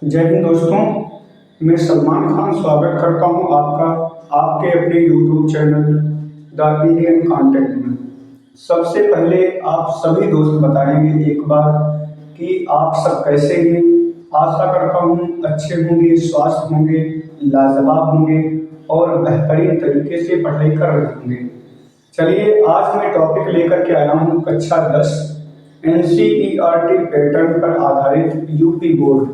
जय हिंद दोस्तों। मैं सलमान खान स्वागत करता हूं आपका आपके अपने YouTube channel the Indian content में। सबसे पहले आप सभी दोस्त बताएंगे एक बार कि आप सब कैसे हैं। आशा करता हूं अच्छे होंगे, स्वस्थ होंगे, लाजवाब होंगे और बेहतरीन तरीके से पढ़ाई कर रहे होंगे। चलिए आज मैं टॉपिक लेकर के आया हूं कक्षा 10 एनसीईआरटी पैटर्न पर आधारित यूपी बोर्ड,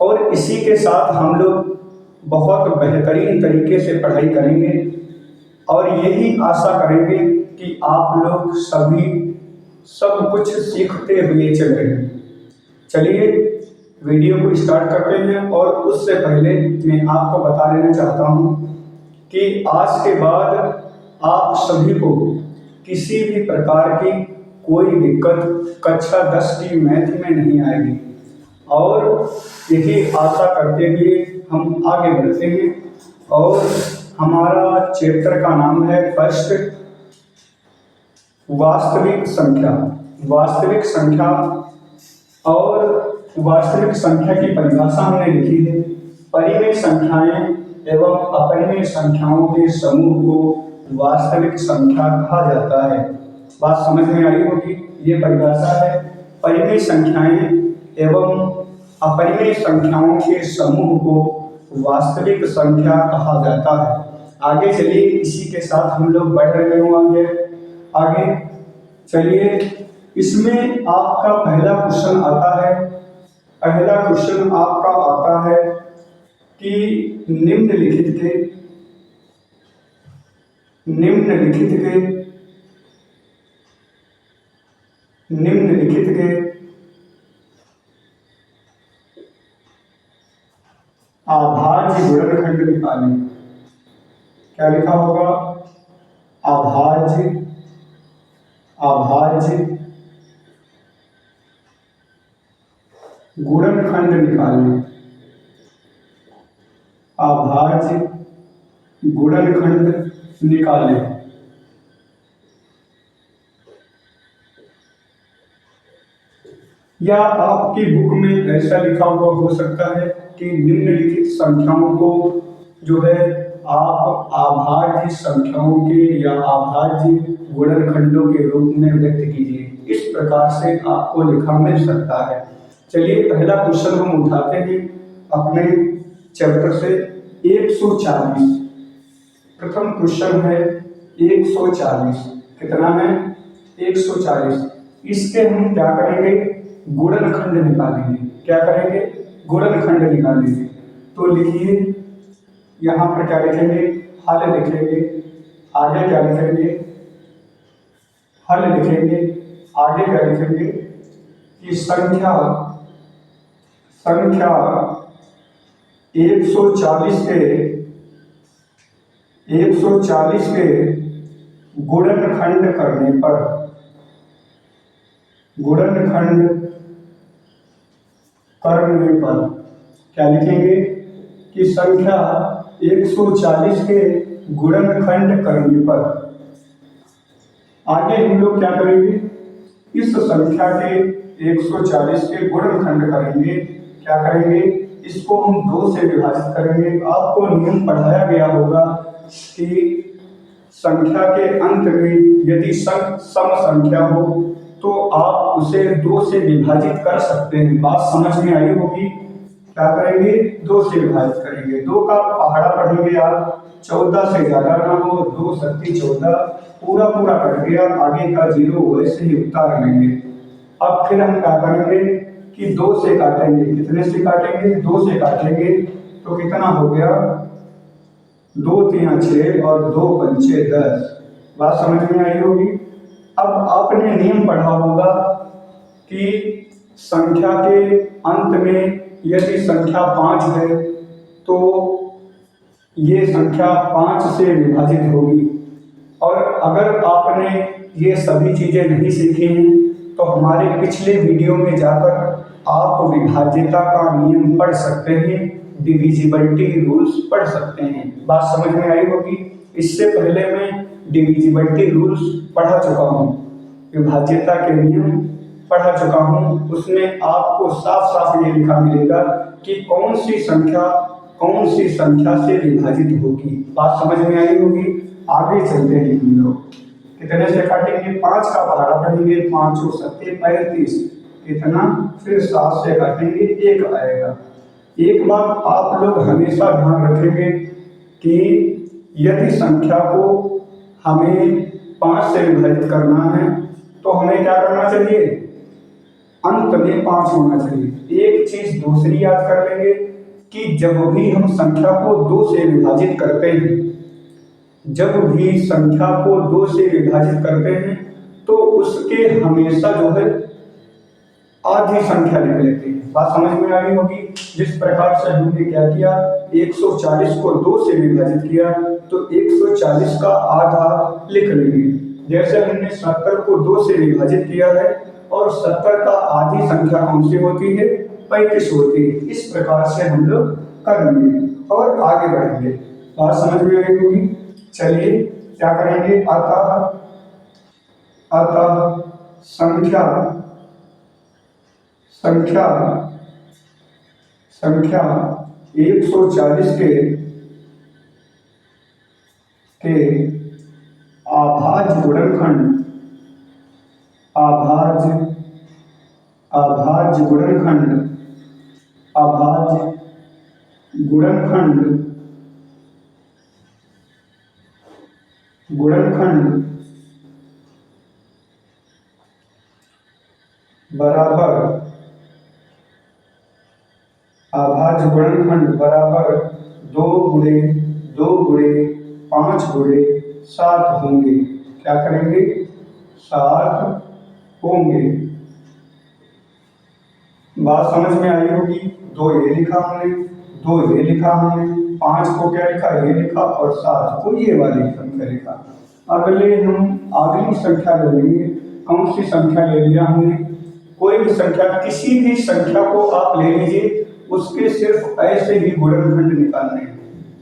और इसी के साथ हम लोग बहुत बेहतरीन तरीके से पढ़ाई करेंगे और यही आशा करेंगे कि आप लोग सभी सब कुछ सीखते हुए चले। चलिए वीडियो को स्टार्ट करते हैं, और उससे पहले मैं आपको बता देना चाहता हूं कि आज के बाद आप सभी को किसी भी प्रकार की कोई दिक्कत कक्षा 10 की मैथ में नहीं आएगी, और यही आशा करते हुए हम आगे बढ़ते हैं। और हमारा चैप्टर का नाम है फर्स्ट वास्तविक संख्या। वास्तविक संख्या और वास्तविक संख्या की परिभाषा हमने लिखी है। परिमेय संख्याएं एवं अपरिमेय संख्याओं के समूह को वास्तविक संख्या कहा जाता है। बात समझ में आई होगी। ये परिभाषा है, परिमेय संख्याएं एवं अपरिमेय संख्याओं के समूह को वास्तविक संख्या कहा जाता है। आगे चलिए, इसी के साथ हम लोग बढ़ रहे होंगे आगे। चलिए, इसमें आपका पहला क्वेश्चन आता है। पहला क्वेश्चन आपका आता है कि निम्नलिखित के अभाज्य गुणनखंड निकालें। क्या लिखा होगा? अभाज्य गुणनखंड निकालें। अभाज्य गुणनखंड निकालें। या आपकी बुक में ऐसा लिखा हुआ हो सकता है कि निम्नलिखित संख्याओं को जो है आप अभाज्य संख्याओं के या अभाज्य गुणनखंडों के रूप में व्यक्त कीजिए। इस प्रकार से आपको लिखा मिल सकता है। चलिए पहला क्वेश्चन हम उठाते हैं अपने चैप्टर से 140। प्रथम क्वेश्चन है 140। कितना है? 140। इसके हम क्या करेंगे? गुणनखंड निकालेंगे। क्या करेंगे? गुणनखंड निकालेंगे। तो लिखिए, यहाँ पर क्या लिखेंगे? हल लिखेंगे। आगे क्या लिखेंगे? हल लिखेंगे। आगे क्या लिखेंगे कि संख्या 140 के गुणनखंड करने पर क्या लिखेंगे कि संख्या 140 के गुणनखंड करने पर आगे हम लोग क्या करेंगे? इस संख्या के 140 के गुणनखंड करेंगे। क्या करेंगे? इसको हम 2 से विभाजित करेंगे। आपको नियम पढ़ाया गया होगा कि संख्या के अंत में यदि सम संख्या हो तो आप उसे 2 से विभाजित कर सकते हैं। बात समझ में आई होगी। क्या करेंगे? 2 से विभाजित करेंगे। 2 का पहाड़ा पढ़ेंगे आप, 14 से ज्यादा ना हो, 2 सत्ती 14, पूरा कट गया, आगे का 0 वैसे ही उतार लेंगे। अब फिर हम क्या करेंगे कि 2 से काटेंगे। कितने से काटेंगे? 2 से काटेंगे तो कितना हो गया? 2 3 6 और 2 पंचे 10। बात समझ में आई होगी। अब आपने नियम पढ़ा होगा कि संख्या के अंत में यदि संख्या 5 है तो ये संख्या 5 से विभाजित होगी। और अगर आपने ये सभी चीजें नहीं सीखी हैं तो हमारे पिछले वीडियो में जाकर आप विभाज्यता का नियम पढ़ सकते हैं, डिविजिबिलिटी रूल्स पढ़ सकते हैं। बात समझ में आई होगी। इससे पहले मैं डिविजिबिलिटी रूल्स पढ़ा चुका हूँ, विभाज्यता के नियम पढ़ा चुका हूँ उसमें आपको साफ साफ ये लिखा मिलेगा कि कौन सी संख्या से विभाजित होगी। बात समझ में आई होगी। आगे चलते हैं हम लोग। कितने से काटेंगे? 5 का पहाड़ा पढ़ेंगे, 5 और 7 35 कितना, फिर 7 से काटेंगे 1 आएगा। एक बात आप लोग हमेशा ध्यान रखेंगे कि यदि संख्या को हमें 5 से विभाजित करना है तो हमें क्या करना चाहिए? अंत में 5 होना चाहिए। एक चीज दूसरी याद कर लेंगे कि जब भी हम संख्या को 2 से विभाजित करते हैं, जब भी संख्या को 2 से विभाजित करते हैं तो उसके हमेशा जो है आधी संख्या लिख लेते हैं। बात समझ में आ रही होगी। जिस प्रकार से हमने क्या किया, 140 को 2 से विभाजित किया तो 140 का आधा लिख लेंगे। जैसे हमने 70 को 2 से विभाजित किया है और 70 का आधी संख्या कौन सी होती है? 35 होती है। इस प्रकार से हम लोग करेंगे और आगे बढ़ेंगे। बात समझ में आई होगी। चलिए क्या करेंगे? अतः संख्या 140 के अभाज्य गुणनखंड बराबर 2 गुणे 2 गुणे 5 गुणे 7 होंगे। क्या करेंगे? 7 होंगे। बात समझ में आई होगी। 2 ये लिखा हमने, 2 ये लिखा हमने, 5 को क्या लिखा? ये लिखा, और 7 को ये वाली संख्या लिखा। अगली संख्या ले लेंगे। कौन सी संख्या ले लिया हमने? कोई भी संख्या, किसी भी संख्या को आप ले लीजिए, उसके सिर्फ ऐसे ही गुणनखंड निकालने हैं।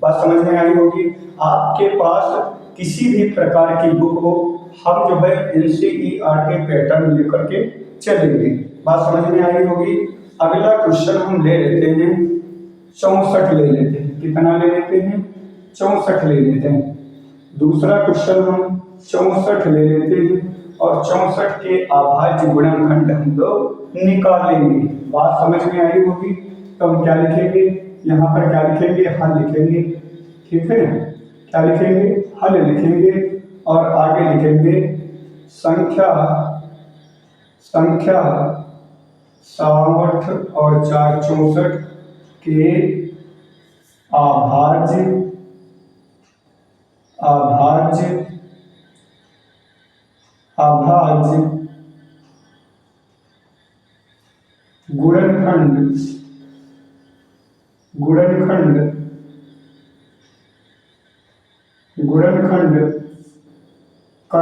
बात समझ में आई होगी। आपके पास किसी भी प्रकार की बुक हो, हम जो है NCERT पैटर्न लेकर के चलेंगे। बात समझ में आई होगी। अगला क्वेश्चन हम ले लेते हैं 64 ले लेते हैं। कितना ले लेते हैं? 64 ले लेते हैं। दूसरा क्वेश्चन हम 64 ले लेते हैं और 64 के अभाज्य गुणनखंड हम लोग निकालेंगे। बात समझ में आई होगी। तो हम क्या लिखेंगे? यहाँ पर क्या लिखेंगे? हल लिखेंगे। ठीक है, क्या लिखेंगे? हल लिखेंगे और आगे लिखेंगे संख्या 67 और 4 64 के अभाज्य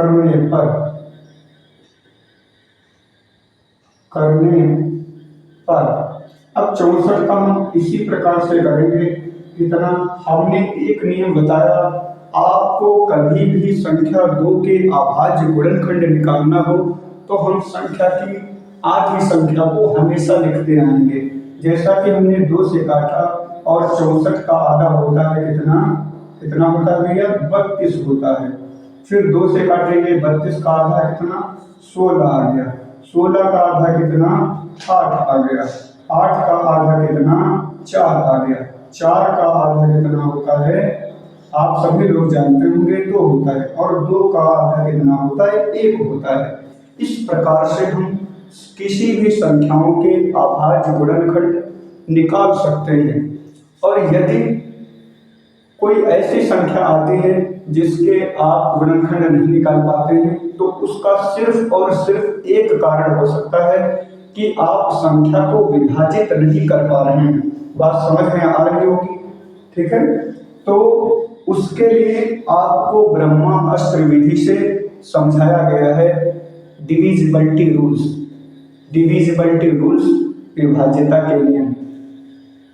गुणनखंड करने पर अब 64 का हम इसी प्रकार से करेंगे। कितना? हमने एक नियम बताया, आपको कभी भी संख्या 2 के अभाज्य गुणनखंड निकालना हो तो हम संख्या की आधी संख्या को हमेशा लिखते आएंगे। जैसा कि हमने 2 से काटा और 64 का आधा होता है कितना होता है भैया? 32 होता है। फिर 2 से काटेंगे, 32 का आधा कितना? 16 आ गया। 16 का आधा कितना? 8 आ गया। 8 का आधा कितना? 4 आ गया। 4 का आधा कितना होता है? आप सभी लोग जानते होंगे 2 होता है। और 2 का आधा कितना होता है? 1 होता है। इस प्रकार से हम किसी भी संख्याओं के अभाज्य गुणनखंड निकाल सकते हैं। और यदि कोई ऐसी संख्या आती है जिसके आप गुणनखंड नहीं निकाल पाते हैं तो उसका सिर्फ और सिर्फ एक कारण हो सकता है कि आप संख्या को विभाजित नहीं कर पा रहे हैं। बात समझ में आ रही होगी। ठीक है, तो उसके लिए आपको ब्रह्मास्त्र विधि से समझाया गया है डिविजिबिलिटी रूल्स, विभाज्यता के नियम।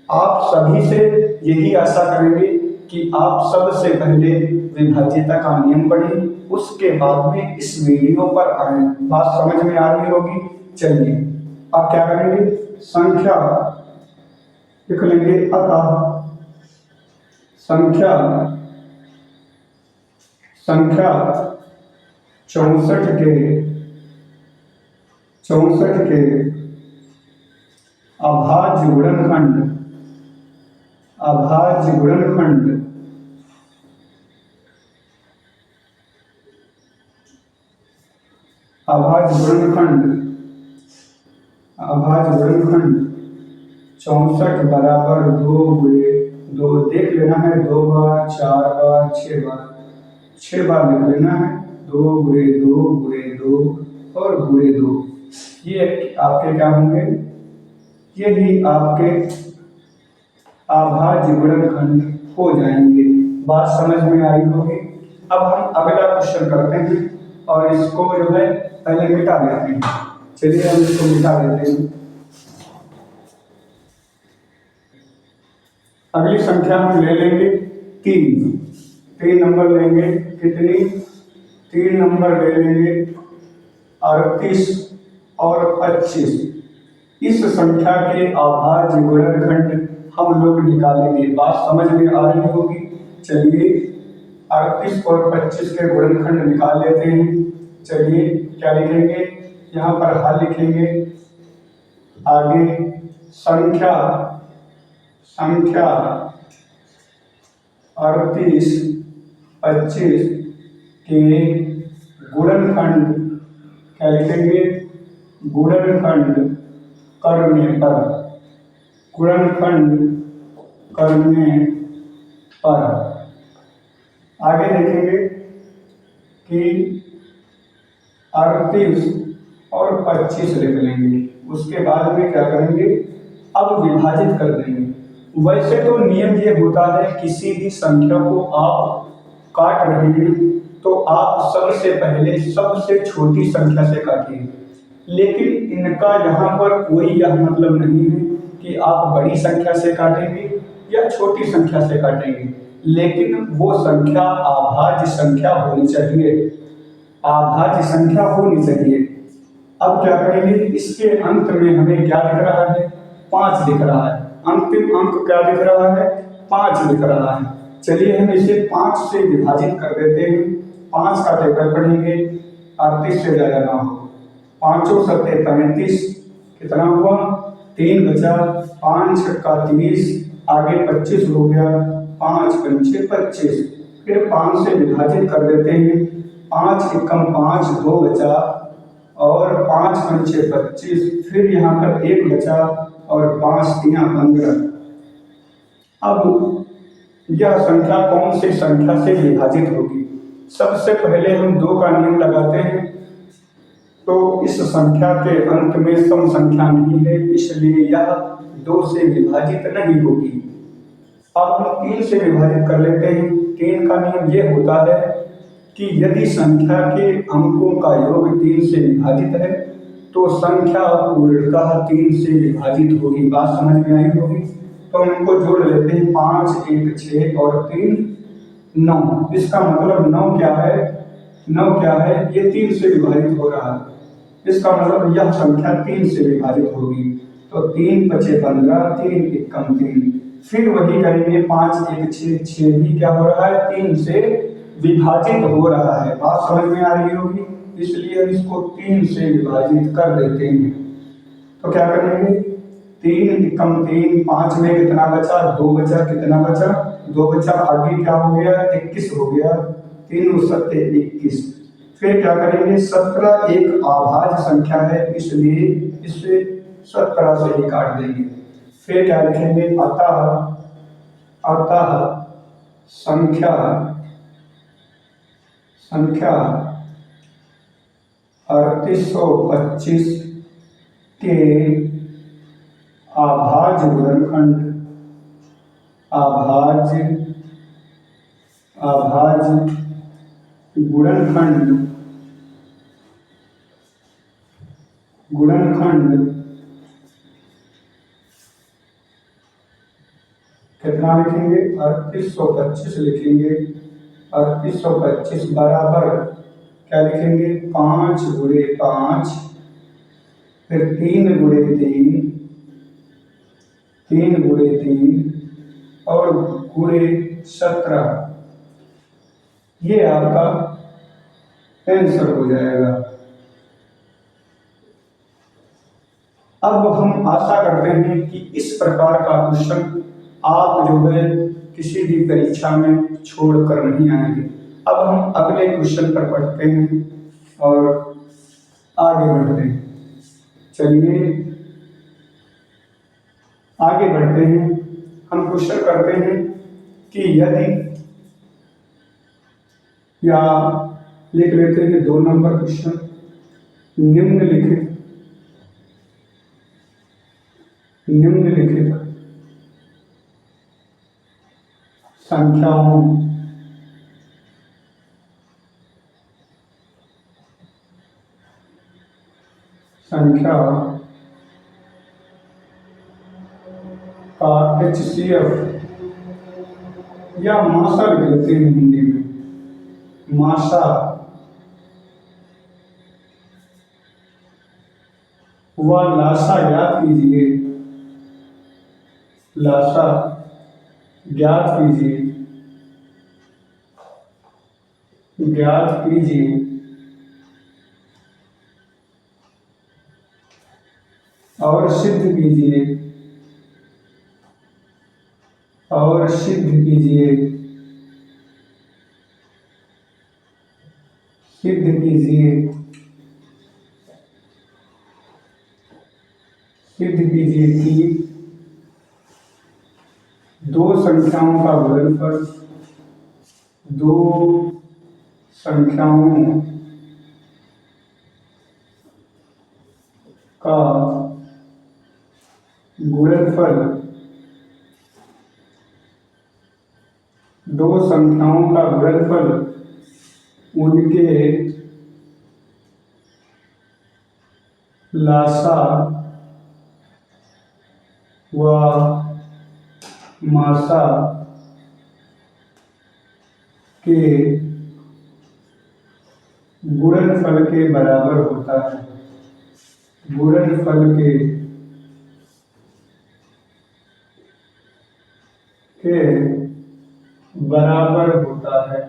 आप सभी से यही आशा करेंगे कि आप सबसे पहले विभाज्यता का नियम पढ़ें, उसके बाद में इस वीडियो पर आए। बात समझ में आ रही होगी। चलिए अब क्या करेंगे, संख्या लिख लेंगे। अतः संख्या 64 के अभाज्य गुणनखंड अभाज्य गुणनखंड 64 बराबर 2 गुणे 2 देख लेना है, 2 बार 4 बार 6 बार 6 बार लिख लेना है, 2 गुणे 2 गुणे 2 और गुणे 2। ये आपके क्या होंगे, ये भी आपके अभाज्य गुणनखंड हो जाएंगे। बात समझ में आई होगी। अब हम अगला क्वेश्चन करते हैं और इसको जो है पहले मिटा देते हैं। चलिए हम इसको मिटा देते हैं। अगली संख्या हम ले लेंगे 3 नंबर लेंगे। कितनी? 3 नंबर ले लेंगे 38 और 25। इस संख्या के अभाज्य गुणनखंड हम लोग निकालेंगे। बात समझ में आ रही होगी। चलिए 38 और 25 के गुणनखंड निकाल लेते हैं। चलिए क्या लिखेंगे, यहाँ पर हल लिखेंगे। आगे संख्या 38 25 के गुणनखंड क्या लिखेंगे, गुणनखंड करने पर आगे देखेंगे कि 38 और 25 लिख लेंगे। उसके बाद में क्या करेंगे, अब विभाजित कर देंगे। वैसे तो नियम ये होता है, किसी भी संख्या को आप काट रहे हैं तो आप सबसे पहले सबसे छोटी संख्या से काटिए, लेकिन इनका यहाँ पर कोई यह मतलब नहीं है कि आप बड़ी संख्या से काटेंगे या छोटी संख्या से काटेंगे, लेकिन वो संख्या अभाज्य संख्या होनी चाहिए। अब क्या करेंगे, इसके अंत में हमें क्या दिख रहा है, 5 दिख रहा है। अंतिम अंक क्या दिख रहा है, 5 दिख रहा है। चलिए हम इसे 5 से विभाजित कर देते हैं। 5 का टेबल पढ़ेंगे, 38 से ज़्यादा ना हो। 5 7 35, कितना हुआ, 3 बचा, 5 छक्का 30, आगे 25 हो गया, 5 पंचे 25। फिर 5 से विभाजित कर देते हैं। 5 एकम 5, 2 बचा और 5 पंचे 25। फिर यहाँ पर 1 बचा और 5 तिया 15। अब यह संख्या कौन सी संख्या से विभाजित होगी? सबसे पहले हम 2 का नियम लगाते हैं। तो इस संख्या के अंत में सम संख्या नहीं है, इसलिए यह 2 से विभाजित नहीं होगी। अब हम 3 से विभाजित कर लेते हैं। 3 का नियम ये होता है कि यदि संख्या के अंकों का योग 3 से विभाजित है तो संख्या पूर्णतः 3 से विभाजित होगी। बात समझ में आई होगी। तो हम इनको जोड़ लेते हैं, 5 1 6 और 3 9। इसका मतलब 9 क्या है, ये 3 से विभाजित हो रहा है। इसका मतलब यह संख्या 3 से विभाजित होगी। तो 3 5 15, 3 एकम 3। फिर वही करेंगे, 5 1 6, 6 भी क्या हो रहा है, 3 से विभाजित हो रहा है। बात समझ में आ रही होगी। इसलिए हम इसको 3 से विभाजित कर देते हैं। तो क्या करेंगे, 3 एकम 3, 5 में कितना बचा, 2 बचा, कितना बचा, 2 बचा, आगे क्या हो गया, 21 हो गया, 3 7 21। फिर क्या करेंगे, 17 एक अभाज्य संख्या है, इसलिए इसे 17 से ही काट देंगे। फिर क्या लिखेंगे, अतः संख्या 3825 के अभाज्य गुणनखंड कितना लिखेंगे, 3825 लिखेंगे। 3825 बराबर क्या लिखेंगे, 5 गुणे 5 फिर 3 × 3, 3 × 3 और गुणे 17, ये आपका आंसर हो जाएगा। अब हम आशा करते हैं कि इस प्रकार का क्वेश्चन आप जो है किसी भी परीक्षा में छोड़ कर नहीं आएंगे। अब हम अगले क्वेश्चन पर पढ़ते हैं और आगे बढ़ते हैं। चलिए आगे बढ़ते हैं। हम क्वेश्चन करते हैं कि यदि, या लिख लेते हैं 2 नंबर क्वेश्चन, निम्नलिखित संख्याओं का HCF या मासा लिख लेते हैं हिंदी में, मासा व लासा ज्ञात कीजिए, लासा ज्ञात कीजिए और सिद्ध कीजिए कि 2 संख्याओं का गुणनफल, 2 संख्याओं का गुणनफल, 2 संख्याओं का गुणनफल उनके लासा व मासा के गुणनफल के बराबर होता है, गुणनफल के बराबर होता है।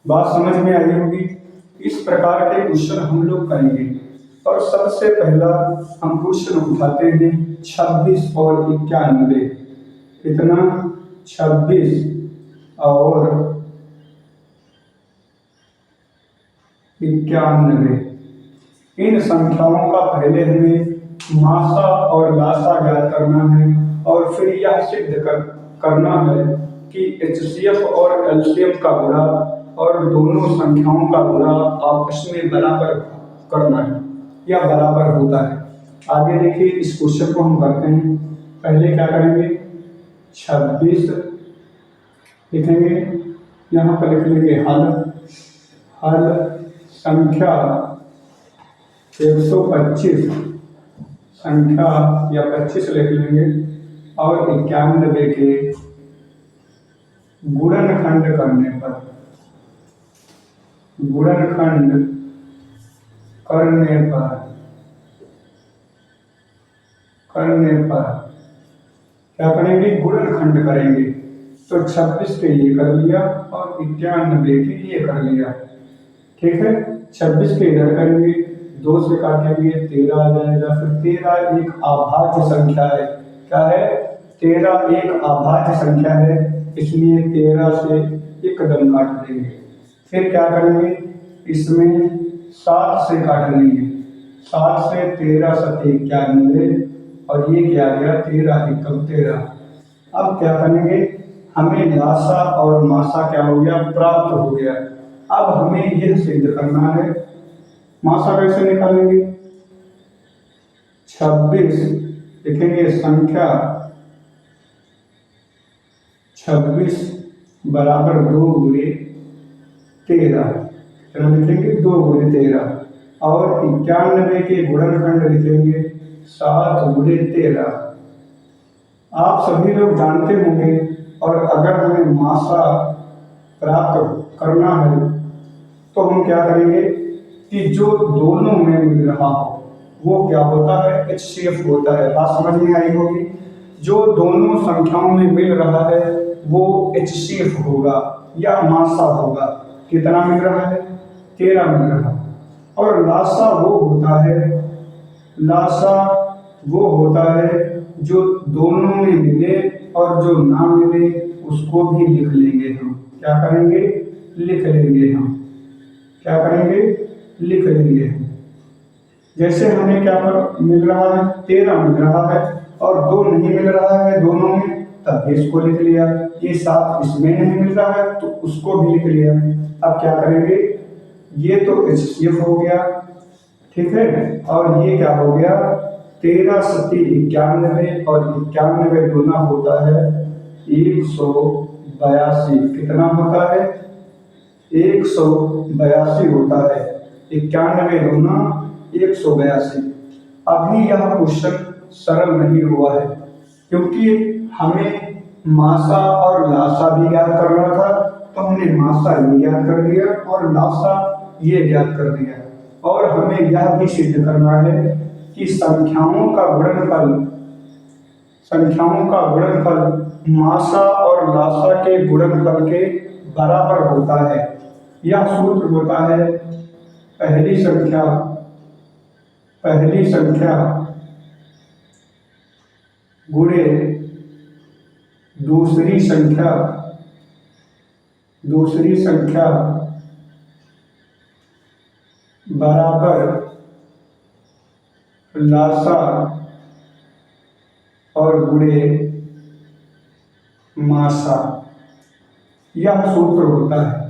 बात समझ में आई होगी। इस प्रकार के क्वेश्चन हम लोग करेंगे और सबसे पहला हम क्वेश्चन उठाते हैं 26 और 91। कितना? 26 और 91। इन संख्याओं का पहले हमें मासा और लासा ज्ञात करना है और फिर यह सिद्ध करना है कि HCF और LCM का गुणा और दोनों संख्याओं का गुणा आपस में बराबर करना है या बराबर होता है। आगे देखिए, इस क्वेश्चन को हम करते हैं। पहले क्या करेंगे? 26 लिखेंगे, यहाँ पर लिख लेंगे हल संख्या 125 संख्या या 25 लिख लेंगे और 91 के गुणनखंड करने पर क्या करेंगे? गुणनखंड करेंगे। तो 26 के ये कर लिया और 91 के ये कर लिया। ठीक है, 26 के इधर करेंगे, 2 से काटेंगे, 13 आ जाएगा। फिर 13 एक अभाज्य संख्या है। क्या है? 13 एक अभाज्य संख्या है, इसलिए 13 से एकदम काट देंगे। फिर क्या करेंगे? इसमें 7 से काट लेंगे, 7 से 13 7 91 और ये क्या गया? 13 एकम 13। अब क्या करेंगे? हमें लासा और मासा क्या हो गया? प्राप्त हो गया। अब हमें यह सिद्ध करना है। मासा कैसे निकालेंगे? 26 लिखेंगे, संख्या 26 बराबर 2 × 13। क्या लिखेंगे? 2 × 13 और 91 के गुणनखंड लिखेंगे 7 × 13। आप सभी लोग जानते होंगे और अगर हमें मासा प्राप्त करना है तो हम क्या करेंगे कि जो दोनों में मिल रहा हो वो क्या होता है, HCF होता है। बात समझ में आई होगी। जो दोनों संख्याओं में मिल रहा है वो HCF होगा या मासा होगा। कितना मिल रहा है, 13 मिल रहा है। और लासा वो होता है जो दोनों में मिले और जो ना मिले उसको भी लिख लेंगे हम। क्या करेंगे, लिख लेंगे हम। क्या करेंगे, लिख लेंगे हम। जैसे हमें क्या पर मिल रहा है, 13 मिल रहा है और 2 नहीं मिल रहा है दोनों में, तब इसको लिख लिया। ये 7 इसमें नहीं मिल रहा है तो उसको भी लिख लिया। अब क्या करेंगे, ये तो HCF हो गया, ठीक है। और ये क्या हो गया, 13 सत्ती 91 और 91 दूना होता है 182। कितना होता है, 182 होता है। 91 दूना 182। अभी यह क्वेश्चन सरल नहीं हुआ है क्योंकि हमें मासा और लासा भी ज्ञात करना था, तो हमने मासा ये ज्ञात कर दिया और लासा ये ज्ञात कर दिया। और हमें यह भी सिद्ध करना है कि संख्याओं का गुणनफल मासा और लासा के गुणनफल के बराबर होता है। यह सूत्र होता है पहली संख्या गुणे दूसरी संख्या बराबर लासा और गुणे मासा। यह सूत्र होता है।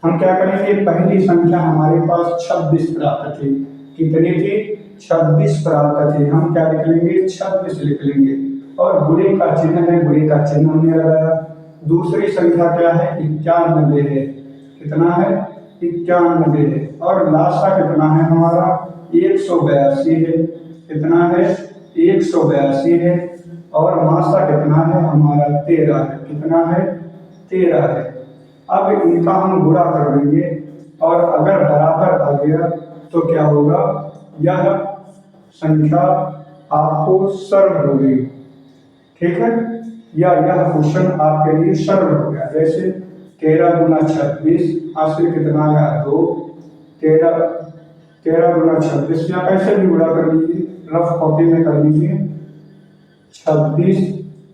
हम क्या करेंगे, पहली संख्या हमारे पास 26 प्राप्त थी। कितनी थी, 26 प्राप्त थी। हम क्या लिख लेंगे, 26 लिख लेंगे। और गुणे का चिन्ह है, गुणे का चिन्ह हमने लगाया। दूसरी संख्या क्या है, 91 है। कितना है, 91 है। और लासा कितना है हमारा, 182 है। कितना है, 182 है। और मासा कितना है हमारा, 13 है। कितना है, 13 है। अब इनका हम गुणा कर देंगे और अगर बराबर आ गया तो क्या होगा, यह संख्या आपको सरल हो गई, ठीक है। यह क्वेश्चन आपके लिए सरल हो गया। जैसे 13 दूना 26, हासिल कितना आया 2। 13 दूना 26, या कैसे भी गुणा कर लीजिए, रफ कॉपी में कर लीजिए। 26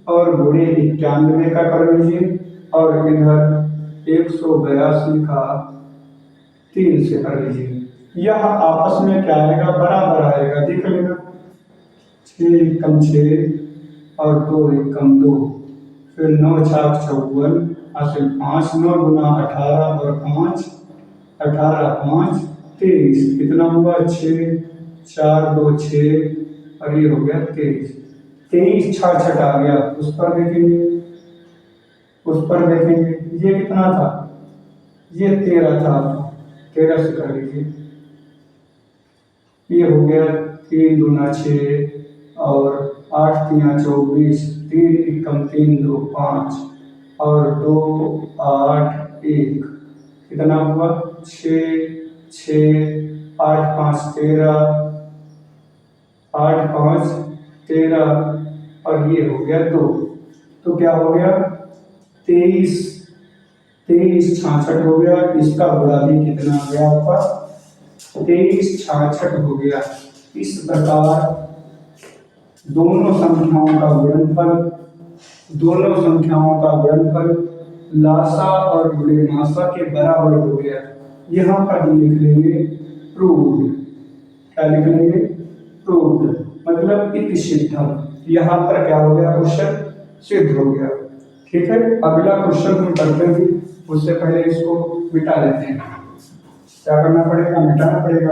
और गुणे 91 का कर लीजिए और इधर 182 का 3 से कर लीजिए। यह आपस में क्या आएगा, बराबर आएगा। देख लेना, 6 एकम 6 और 2 एकम 2, फिर 9 छाक 54, हासिल 5। 9 गुना 18 और 5, 18 5 23। कितना हुआ, 6 4 2 6 और ये हो गया 23। 23 66 आ गया। उस पर देखेंगे, ये कितना था, ये 13 था। 13 से कर लीजिए। ये हो गया 3 दूना 6 और 8 3 24, 3 एकम 3 2 5 और 2 8 1। कितना हुआ, 6 6 8 5 13, 8 5 13 और ये हो गया 2। तो क्या हो गया, 23 66 हो गया। इसका गुणा भी कितना आ गया आपका, 23 66 हो गया। इस प्रकार दोनों संख्याओं का गुणनफल लासा और गुणे मासा के बराबर हो गया। यहाँ पर हम लिख लेंगे प्रूव्ड। क्या लिख लेंगे, प्रूव्ड, मतलब इति सिद्धम। यहाँ पर क्या हो गया, क्वेश्चन सिद्ध हो गया, ठीक है। अगला क्वेश्चन हम करते हैं, उससे पहले इसको मिटा लेते हैं। क्या करना पड़ेगा, मिटाना पड़ेगा।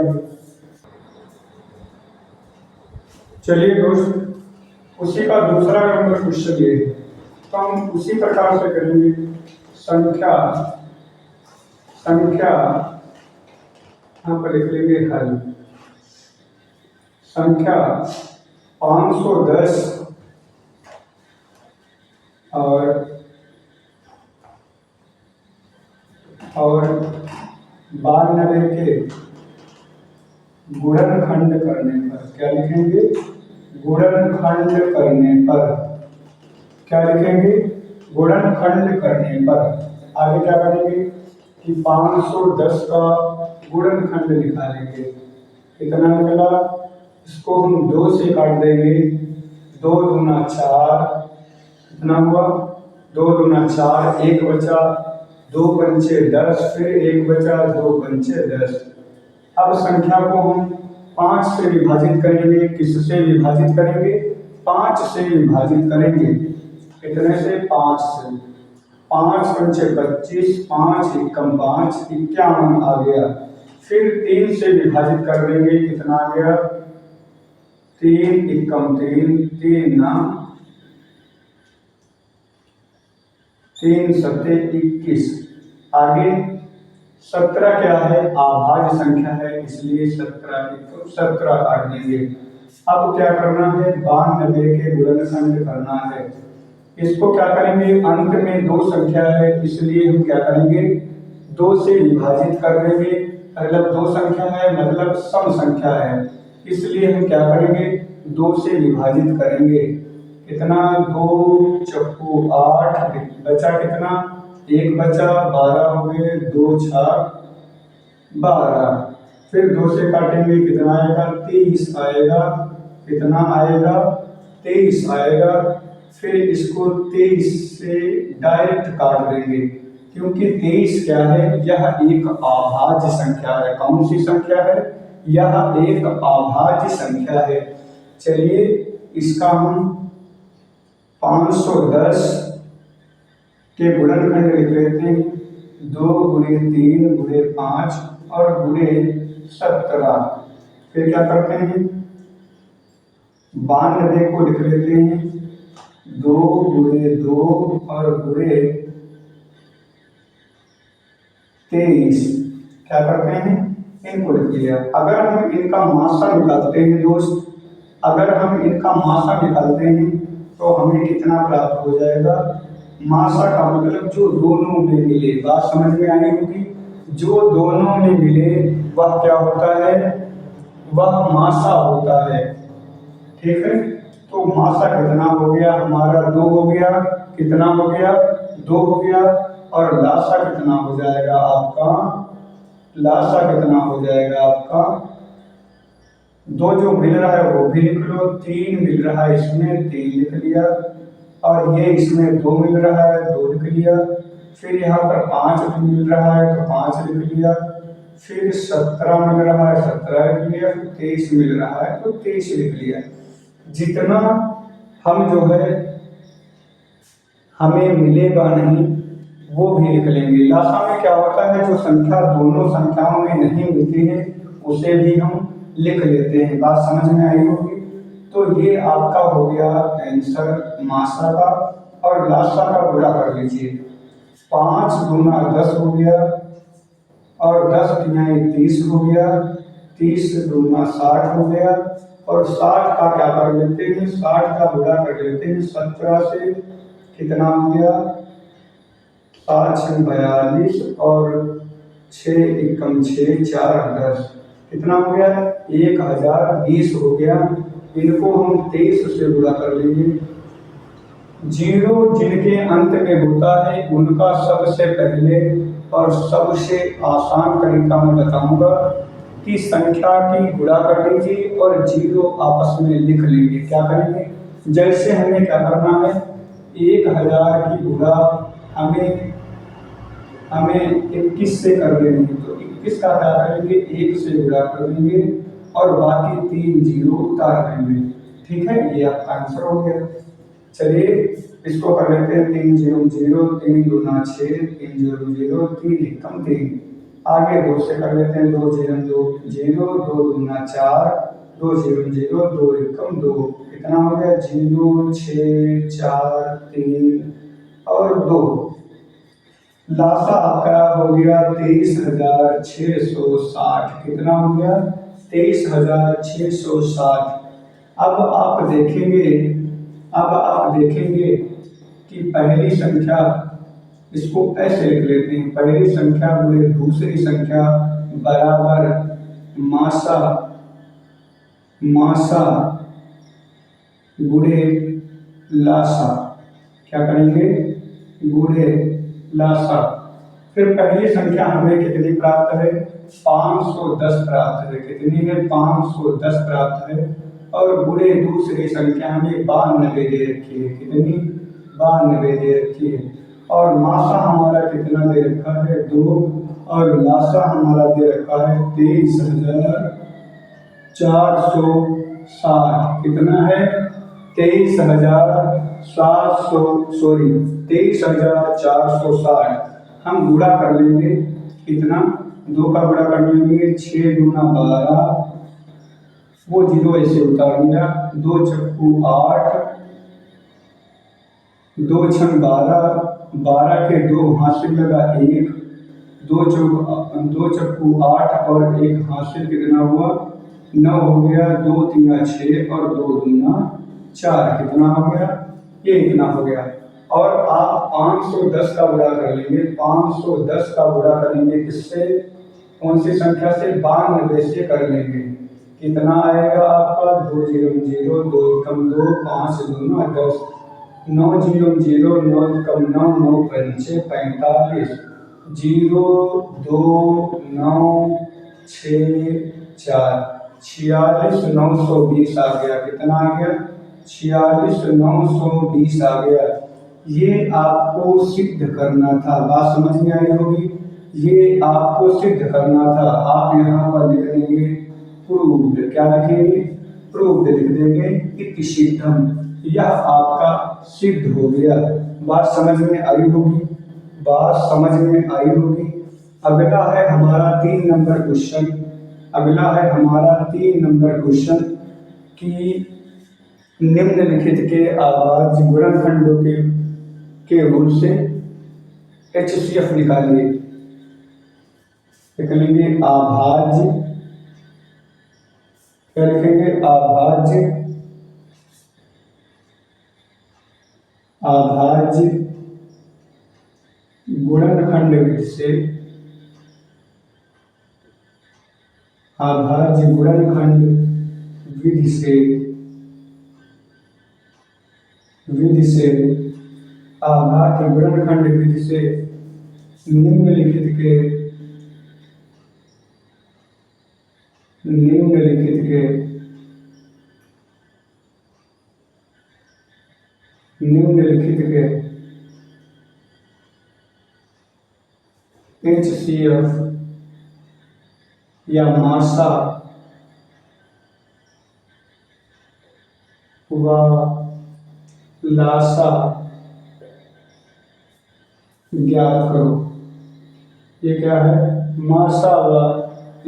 चलिए दोस्त, उसी का दूसरा नंबर क्वेश्चन ये है, तो हम उसी प्रकार से करेंगे। संख्या यहाँ पर लिख लेंगे हल। संख्या 510 और और 92 के गुणनखंड करने पर क्या लिखेंगे? गुणनखंड करने पर क्या लिखेंगे? गुणनखंड करने पर। आगे क्या करेंगे कि 510 का गुणनखंड निकालेंगे। कितना निकला? इसको हम 2 से काट देंगे। 2 दूना 4, कितना हुआ? 2 दूना 4, 1 बचा, 2 पंचे 10, फिर 1 बचा, 2 पंचे 10। अब संख्या को हम 5 से विभाजित करेंगे। किससे विभाजित करेंगे? 5 से विभाजित करेंगे। कितने से? 5 से। 5 पंचे 25, 5 एकम 5, 51 आ गया। फिर 3 से विभाजित कर देंगे। कितना आ गया? 3 एकम 3, 3 सत्ते 21। आगे 17 क्या है? अभाज्य संख्या है, इसलिए 17 काट देंगे। अब क्या करना है? 92 के गुणनखंड करना है। इसको क्या करेंगे? अंत में 2 संख्या है, इसलिए हम क्या करेंगे? 2 से विभाजित कर देंगे। मतलब 2 संख्या है मतलब सम संख्या है, इसलिए हम क्या करेंगे? 2 से विभाजित करेंगे। कितना? 2 चक्कू 8, बचा कितना? 1 बचा, 12 हो गए, 2 छक 12। फिर 2 से काटेंगे। कितना आएगा? 23 आएगा। कितना आएगा? 23 आएगा। फिर इसको 23 से डायरेक्ट काट देंगे, क्योंकि 23 क्या है? यह एक अभाज्य संख्या है। कौन सी संख्या है? यह एक अभाज्य संख्या है। चलिए इसका हम 510 के गुणनखंड लिख लेते हैं। 2 गुणे 3 गुणे 5 और गुणे 17। फिर क्या करते हैं? 92 को लिख लेते हैं। 2 गुणे 2 और गुणे 23। क्या करते हैं? इनको लिख लिया। अगर हम इनका मासा निकालते हैं दोस्त, अगर हम इनका मासा निकालते हैं तो हमें कितना प्राप्त हो जाएगा? मासा का मतलब जो दोनों में मिले। बात समझ में आई होगी? जो दोनों में मिले वह क्या होता है? वह मासा होता है। ठीक है, तो मासा कितना हो गया हमारा? 2 हो गया। कितना हो गया? 2 हो गया। और लासा कितना हो जाएगा आपका? लासा कितना हो जाएगा आपका? 2 जो मिल रहा है वो भी लिख लो। 3 मिल रहा है इसमें, 3 लिख लिया। और ये इसमें 2 मिल रहा है, 2 लिख लिया। फिर यहाँ पर 5 मिल रहा है तो 5 लिख लिया। फिर 17 मिल रहा है, 17 लिख लिया। फिर 23 मिल रहा है तो 23 लिख लिया। जितना हम जो है हमें मिलेगा नहीं वो भी लिख लेंगे। लासा में क्या होता है? जो संख्या दोनों संख्याओं में नहीं मिलती है उसे भी हम लिख लेते हैं। बात समझ में आई होगी? तो ये आपका हो गया आंसर मासा का। और लासा का गुणा कर लीजिए। 5 दूना 10 हो गया और 10 तिहाई 30 हो गया। 30 दूना 60 हो गया। और 60 का क्या कर लेते हैं? 60 का गुणा कर लेते हैं 17 से। कितना हो गया? 7 6 42 और 6 एकम 6 4 10। कितना हो गया? 1020 हो गया। इनको हम 23 से गुणा कर लेंगे। 0 जिनके अंत में होता है उनका सबसे पहले और सबसे आसान तरीका मैं बताऊंगा कि संख्या की गुणा कर लीजिए और 0 आपस में लिख लेंगे। क्या करेंगे? जैसे हमें क्या करना है? 1000 की गुणा हमें 21 से कर देंगे, तो 21 का क्या करेंगे? 1 से गुणा कर देंगे और बाकी 3 0 उतार देंगे। ठीक है, ये आपका आंसर हो गया। चलिए इसको कर लेते हैं। 3 0 0, 3 दूना 6, 3 0 0, 3 एकम 3। आगे 2 से कर लेते हैं। 2 0 2 0, 2 दूना 4, 2 0 0, 2 एकम 2। कितना हो गया? 0 6 4 3 और 2। लासा आपका हो गया 23,660। कितना हो गया? 23,660। अब आप देखेंगे कि पहली संख्या इसको ऐसे लिख लेते हैं, पहली संख्या गुणे दूसरी संख्या बराबर मासा मासा गुणे लासा। क्या करेंगे? गुणे लासा। फिर पहली संख्या हमें कितनी प्राप्त है? 510 प्राप्त है। कितनी है? 510 प्राप्त है। और गुणे दूसरी संख्या हमें 92 दे रखी है। कितनी? 92 दे रखी है। और मासा हमारा कितना दे रखा है? 2। और लासा हमारा दे रखा है 23,460। कितना है? 23,460। हम गुणा कर लेंगे। कितना? 2 का गुणा कर लेंगे। 6 दूना 12, वो 0 ऐसे उतार दिया। 2 चक्कू 8, 2 छन 12, 12 के 2 हासिल लगा 1, 2 चक्कू 8 और 1 हासिल कितना हुआ? 9 हो गया। 2 3 6 और 2 दूना 4। कितना हो गया? ये इतना हो गया। और आप 510 का गुणा कर लेंगे। 510 का गुणा करेंगे किससे? कौन सी संख्या से? 92 से कर लेंगे। कितना आएगा आपका? 2 0 0, 2 कम 2, 5 दूना 10, 9 0 0, 9 कम 9, 9 पंचे 45, 0 2 9 6 4, 46,920 आ गया। कितना आ गया? 46,920 आ गया। ये आपको सिद्ध करना था। बात समझ में आई होगी। ये आपको सिद्ध करना था। आप यहाँ पर लिख देंगे प्रूव्ड। क्या लिखेंगे? प्रूव्ड लिख देंगे। इति सिद्धम, यह आपका सिद्ध हो गया। बात समझ में आई होगी। बात समझ में आई होगी। अगला है हमारा 3 नंबर क्वेश्चन। अगला है हमारा 3 नंबर क्वेश्चन कि निम्नलिखित के अभाज्य गुणनखंडों के रूप से HCF निकालिए। लिखेंगे अभाज्य। क्या लिखेंगे? अभाज्य गुणनखंड विधि से, अभाज्य गुणनखंड विधि से अभाज्य गुणनखंड विधि से निम्नलिखित के HCF या मासा व लासा ज्ञात करो। ये क्या है? मासा व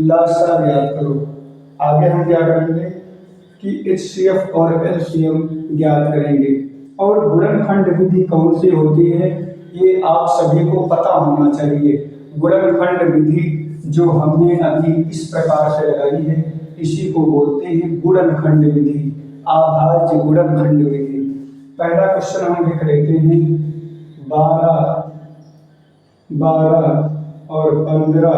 लासा ज्ञात करो। आगे हम क्या करेंगे कि HCF और LCM ज्ञात करेंगे। और गुणनखंड विधि कौन सी होती है ये आप सभी को पता होना चाहिए। गुणनखंड विधि जो हमने अभी इस प्रकार से लगाई है इसी को बोलते हैं गुणनखंड विधि, अभाज्य गुणनखंड विधि। पहला क्वेश्चन हम लिख लेते हैं 12 और 15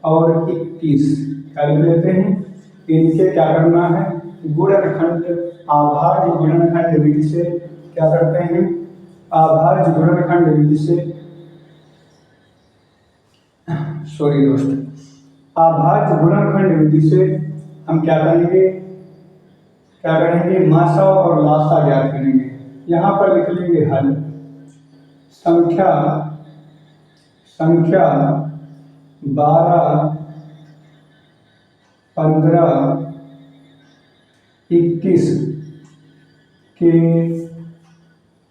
और 21। क्या लिख लेते हैं? इनके क्या करना है? गुणनखंड, अभाज्य गुणनखंड विधि से क्या करते हैं? अभाज्य गुणनखंड विधि से, सॉरी दोस्त, अभाज्य गुणनखंड विधि से हम क्या करेंगे? मासा और लासा ज्ञात करेंगे। यहाँ पर लिख लेंगे हल। संख्या 12 15 21 के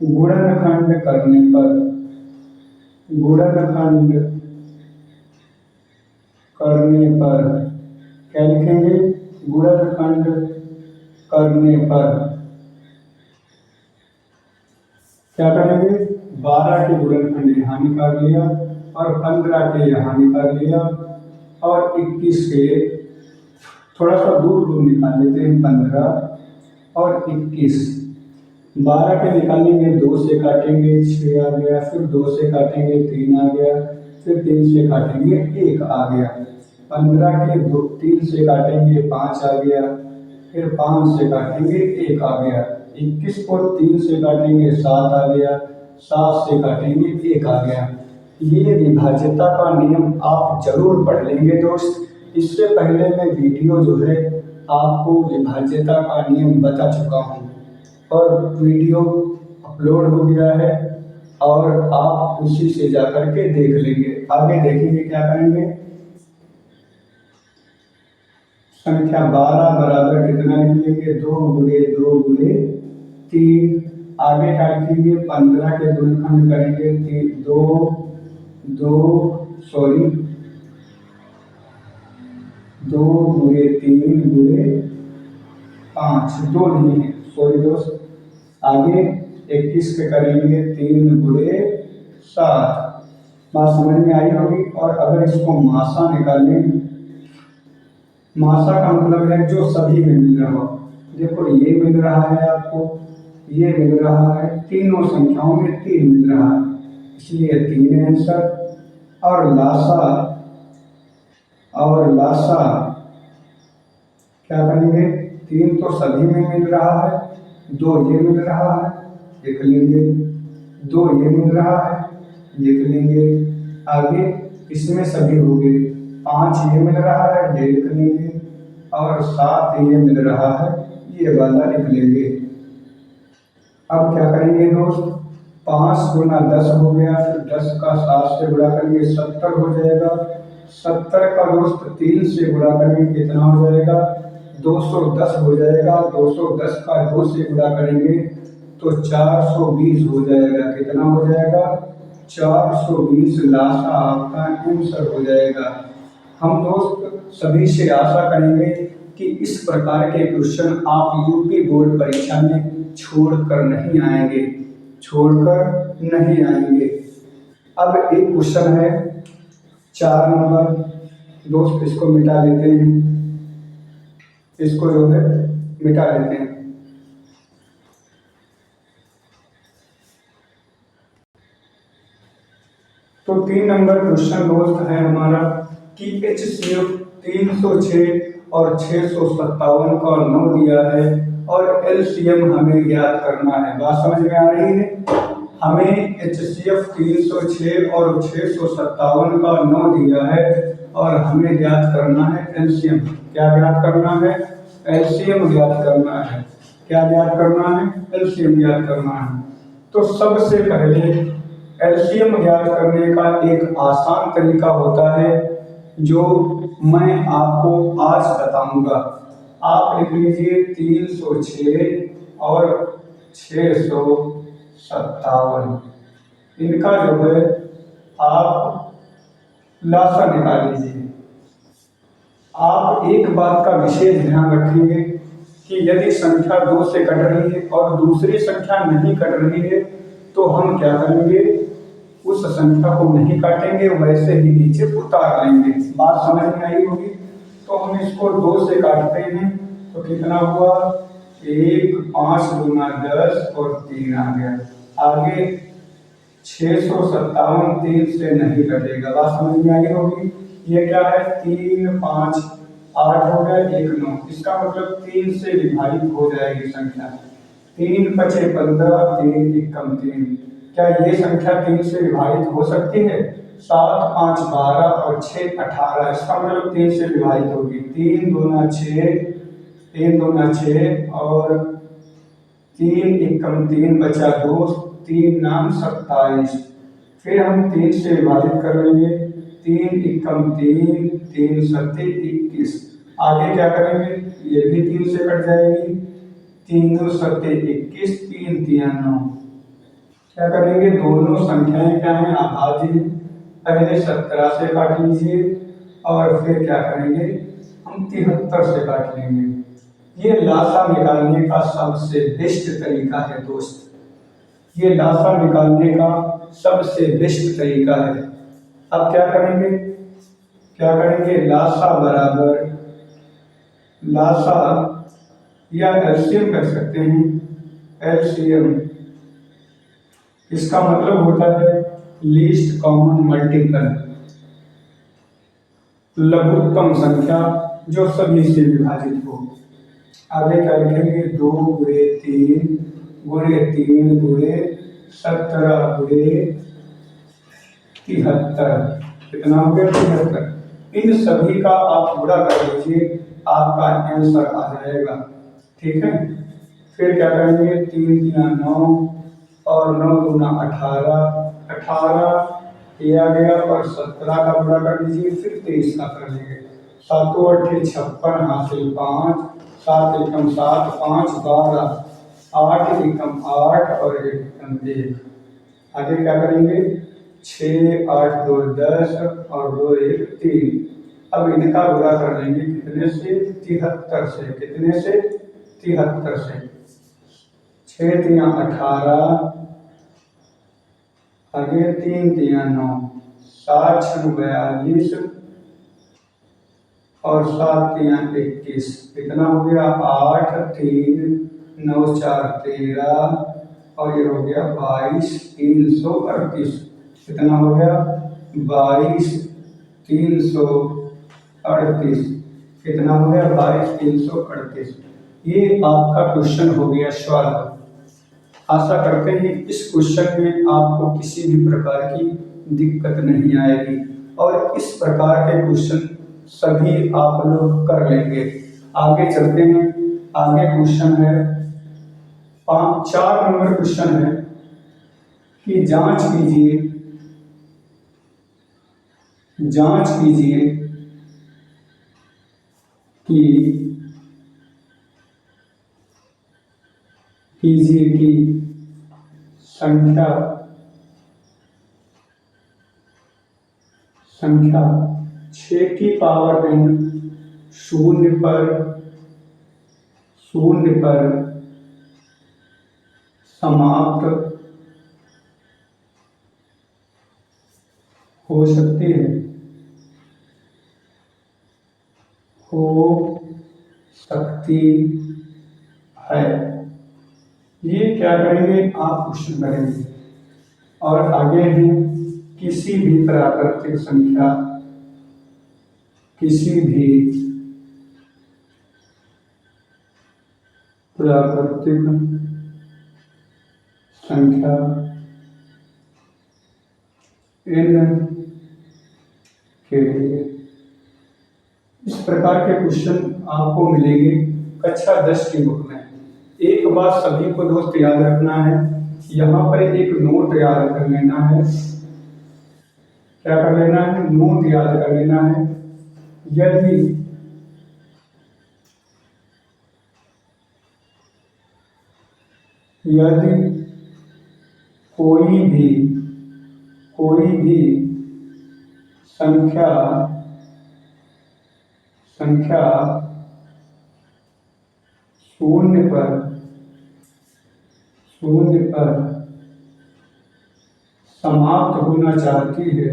गुणनखंड करने पर क्या लिखेंगे? गुणनखंड करने पर क्या करेंगे? 12 के गुणनखंड यहाँ निकाल लिया और 15 के यहाँ निकाल लिया और 21 के थोड़ा सा दूर निकाल लेते हैं। 15 और 21 12 के निकालेंगे 2 से काटेंगे 6 आ गया, फिर 2 से काटेंगे 3 आ गया, फिर 3 से काटेंगे 1 आ गया। 15 के 3 से काटेंगे 5 आ गया, फिर 5 से काटेंगे 1 आ गया। 21 को 3 से काटेंगे 7 आ गया, 7 से काटेंगे 1 आ गया। ये विभाज्यता का नियम आप जरूर पढ़ लेंगे दोस्त। इससे पहले मैं वीडियो जो है आपको विभाज्यता का नियम बता चुका हूँ और वीडियो अपलोड हो गया है और आप उसी से जाकर के देख लेंगे। आगे देखेंगे क्या करेंगे। संख्या 12 बराबर कितना लिखेंगे, 2 गुणे 2 गुणे 3। आगे क्या लिखेंगे, 15 के गुणनखंड करेंगे 2 गुणे 3 गुणे 5, 2 नहीं है, सॉरी दोस्त। आगे 21 के करेंगे 3 गुणे 7। बात समझ में आई होगी। और अगर इसको मासा निकालें, मासा का मतलब है जो सभी में मिल रहा हो। देखो ये मिल रहा है आपको, ये मिल रहा है, तीनों संख्याओं में 3 मिल रहा है, इसलिए 3 आंसर। और लासा क्या करेंगे, 3 तो सभी में मिल रहा है, 2 ये मिल रहा है, लिख लेंगे। 2 ये मिल रहा है, लिख लेंगे। आगे इसमें सभी हो गए, 5 ये मिल रहा है, ये लिख लेंगे। और 7 ये मिल रहा है, ये वाला लिख लेंगे। अब क्या करेंगे दोस्त, 5 गुना 10 हो गया, फिर 10 का 7 से गुणा करेंगे 70 हो जाएगा। 70 का दोस्त 3 से गुणा करेंगे कितना हो जाएगा, 210 हो जाएगा। 210 का 2 से गुणा करेंगे तो 420 हो जाएगा। कितना हो जाएगा, 420 लासा आपका आंसर हो जाएगा। हम दोस्त सभी से आशा करेंगे कि इस प्रकार के क्वेश्चन आप यूपी बोर्ड परीक्षा में छोड़कर नहीं आएंगे। अब एक क्वेश्चन है 4 नंबर, दोस्त इसको मिटा लेते हैं, इसको जो है मिटा लेते हैं। तो 3 नंबर क्वेश्चन दोस्त है हमारा कि HCF 306 और 657 का 9 दिया है और LCM हमें ज्ञात करना है। बात समझ में आ रही है। हमें HCF 306 और 657 का 9 दिया है और हमें ज्ञात करना है LCM। क्या ज्ञात करना है, LCM ज्ञात करना है। क्या ज्ञात करना है, LCM ज्ञात करना है। तो सबसे पहले LCM ज्ञात करने का एक आसान तरीका होता है जो मैं आपको आज बताऊंगा। आप लिख लीजिए 306 और 657, इनका जो है आप लासा निकाल लीजिए। आप एक बात का विशेष ध्यान रखेंगे कि यदि संख्या 2 से कट रही है और दूसरी संख्या नहीं कट रही है तो हम क्या करेंगे, उस संख्या को नहीं काटेंगे, वैसे ही नीचे उतार लेंगे। बात समझ में आई होगी। तो हम इसको 2 से काटते हैं तो कितना हुआ, 1, 5 गुना 10 और 3 आ गया। आगे 657 3 से नहीं कटेगा। बात समझ में आई होगी। ये क्या है, 3, 5, 8 हो गया, 1, 9। इसका मतलब 3 से विभाजित हो जाएगी संख्या। 3 पचे 15, 3 एकम 3। क्या ये संख्या 3 से विभाजित हो सकती है? 7, 5, 12 और 6, 18। इसका मतलब 3 से विभाजित होगी। 3 दूना 6 और 3 एकम 3 बचा 2, 3 नाम 27। फिर हम 3 से विभाजित कर लेंगे, 3 एकम 3, 3 सत्ते 21। आगे क्या करेंगे, ये भी 3 से कट जाएगी, 3 सत्ते 21, 3 3 9। क्या करेंगे, दोनों संख्याएं क्या हैं, अभाज्य। पहले 17 से काट लीजिए और फिर क्या करेंगे, हम 73 से काट लेंगे। ये लासा निकालने का सबसे बेस्ट तरीका है दोस्त। ये लासा निकालने का सबसे बेस्ट तरीका है। अब क्या करेंगे, लासा बराबर लासा या एलसीएम कर सकते हैं। एलसीएम, इसका मतलब होता है लीस्ट कॉमन मल्टीपल, लघुत्तम संख्या जो सभी से विभाजित हो। आगे क्या लिखेंगे, 2 गुणे 3 गुणे 3 गुणे 17 गुणे 73, कितना हो गया 73। इन सभी का आप गुणा कर लीजिए, आपका आंसर आ जाएगा। ठीक है, फिर क्या करेंगे, 3 3 9 और 9 दूना 18, 18 ये आ गया और 17 का गुणा कर लीजिए, फिर 23 का कर लेंगे। 7 8 56 हासिल 5, 7 एकम 7 5 12, 8 एकम 8 और 1 एकम 1। आगे क्या करेंगे, 6 8 2 10 और 2 1 3। अब इनका गुणा कर लेंगे कितने से, 73 से। कितने से, 73 से। 6 3 18, आगे 3 3 9, 7 6 42 और 7 3 21, कितना हो गया 8 3 9 4 13 और ये हो गया 22 338। कितना हो गया 22 338, कितना हो गया 22 338। ये आपका क्वेश्चन हो गया सॉल्व। आशा करते हैं इस क्वेश्चन में आपको किसी भी प्रकार की दिक्कत नहीं आएगी और इस प्रकार के क्वेश्चन सभी आप लोग कर लेंगे। आगे चलते हैं, आगे क्वेश्चन है 4 नंबर क्वेश्चन है कि जांच कीजिए कि संख्या 6 की पावर n शून्य पर समाप्त हो सकती है, ये क्या करेंगे, आप क्वेश्चन करेंगे। और आगे है किसी भी प्राकृतिक संख्या n के लिए। इस प्रकार के क्वेश्चन आपको मिलेंगे कक्षा 10 की बुक में। एक बात सभी को दोस्त याद रखना है, यहाँ पर एक नोट याद कर लेना है। क्या कर लेना है, नोट याद कर लेना है। यदि कोई भी संख्या शून्य पर समाप्त होना चाहती है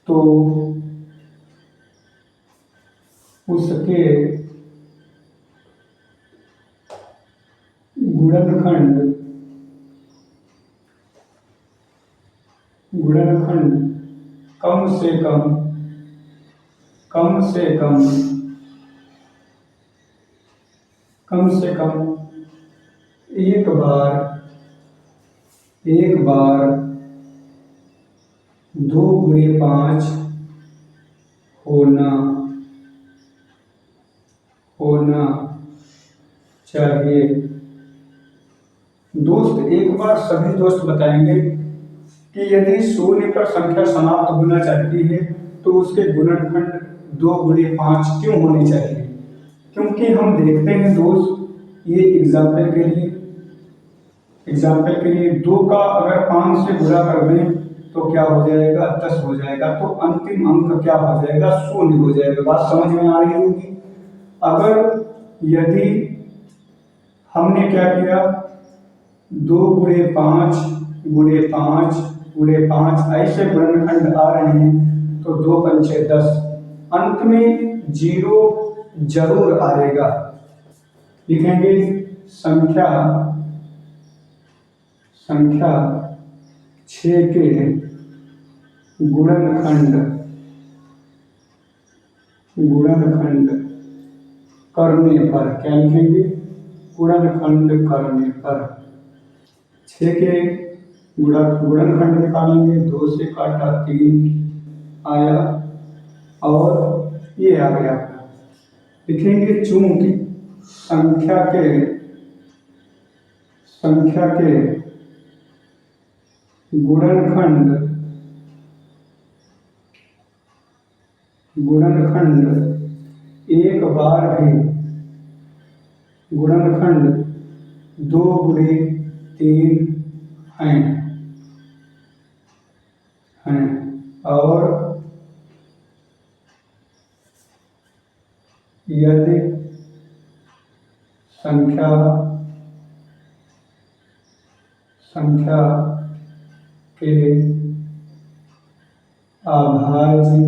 तो उसके गुणनखंड कम से कम एक बार 2 गुणे 5 होना चाहिए। दोस्त एक बार सभी दोस्त बताएंगे कि यदि शून्य पर संख्या समाप्त होना चाहती है तो उसके गुणनखंड 2 गुणे 5 क्यों होने चाहिए। क्योंकि हम देखते हैं दोस्त, ये एग्जाम्पल के लिए 2 का अगर 5 से गुणा कर दें तो क्या हो जाएगा, 10 हो जाएगा। तो अंतिम अंक क्या हो जाएगा, 0 हो जाएगा। बात समझ में आ रही होगी। अगर यदि हमने क्या किया, 2 गुणे 5 गुणे 5 ऐसे गुणनखंड आ रहे हैं तो 2 पंचे 10, अंत में 0 जरूर आएगा। लिखेंगे संख्या 6 के गुणनखंड करने पर, क्या लिखेंगे? गुणनखंड करने पर 6 के गुणनखंड निकालेंगे, 2 से काटा 3 आया और ये आ गया। लिखेंगे चूंकि संख्या के गुणनखंड एक बार भी गुणनखंड 2 गुणे 3 हैं और यदि संख्या के अभाज्य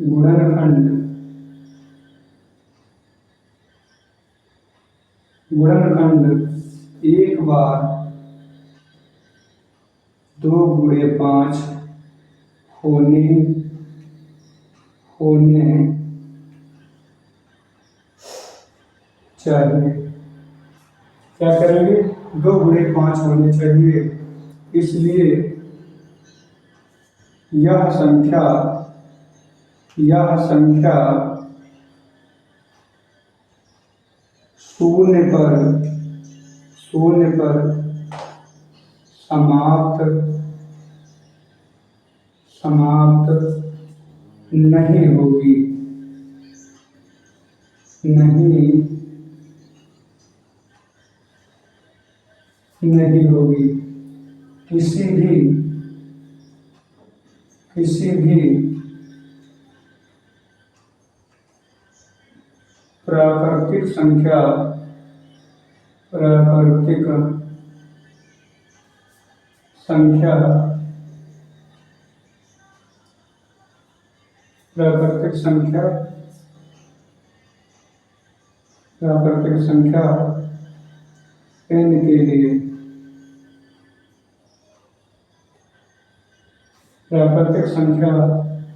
गुणनखंड एक बार 2 गुणे 5 होने चाहिए। क्या करेंगे? 2 गुणे 5 होने चाहिए। इसलिए यह संख्या शून्य पर समाप्त नहीं होगी। किसी भी प्राकृतिक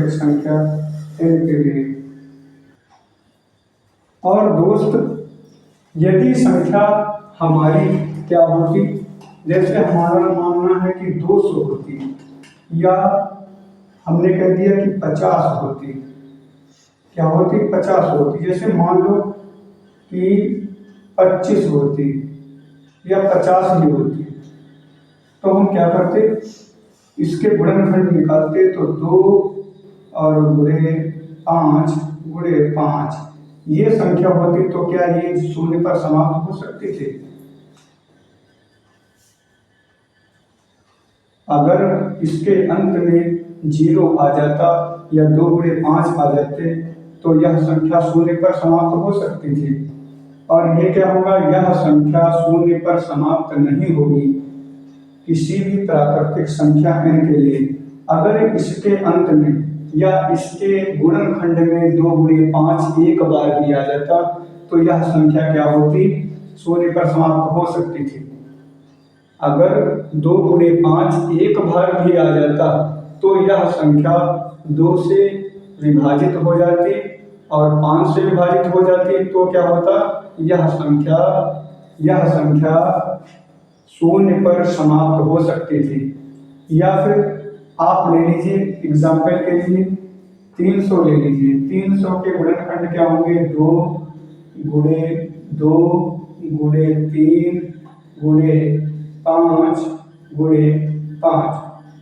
संख्या n के लिए और दोस्त, यदि संख्या हमारी क्या होती, जैसे हमारा मानना है कि 200 होती या हमने कह दिया कि 50 होती, क्या होती? 50 होती। जैसे मान लो कि 25 होती या 50 ही होती, तो हम क्या करते? इसके गुणनखंड निकालते तो 2 और गुणे 5 ये संख्या होती तो क्या ये शून्य पर समाप्त हो सकती थी? अगर इसके अंत में 0 आ जाता या 2 गुणे 5 आ जाते तो यह संख्या शून्य पर समाप्त हो सकती थी। और ये क्या होगा? यह संख्या शून्य पर समाप्त नहीं होगी किसी भी प्राकृतिक संख्या n के लिए। अगर इसके अंत में या इसके गुणनखंड में 2 गुणे 5 एक बार भी आ जाता तो यह संख्या क्या होती? शून्य पर समाप्त हो सकती थी। अगर 2 गुणे 5 एक बार भी आ जाता तो यह संख्या 2 से विभाजित हो जाती और 5 से विभाजित हो जाती तो क्या होता? यह संख्या शून्य पर समाप्त हो सकती थी। या फिर आप ले लीजिए एग्जाम्पल के लिए 300 ले लीजिए। 300 के गुणनखंड क्या होंगे? 2 गुणे 3 गुणे 5 गुणे 5,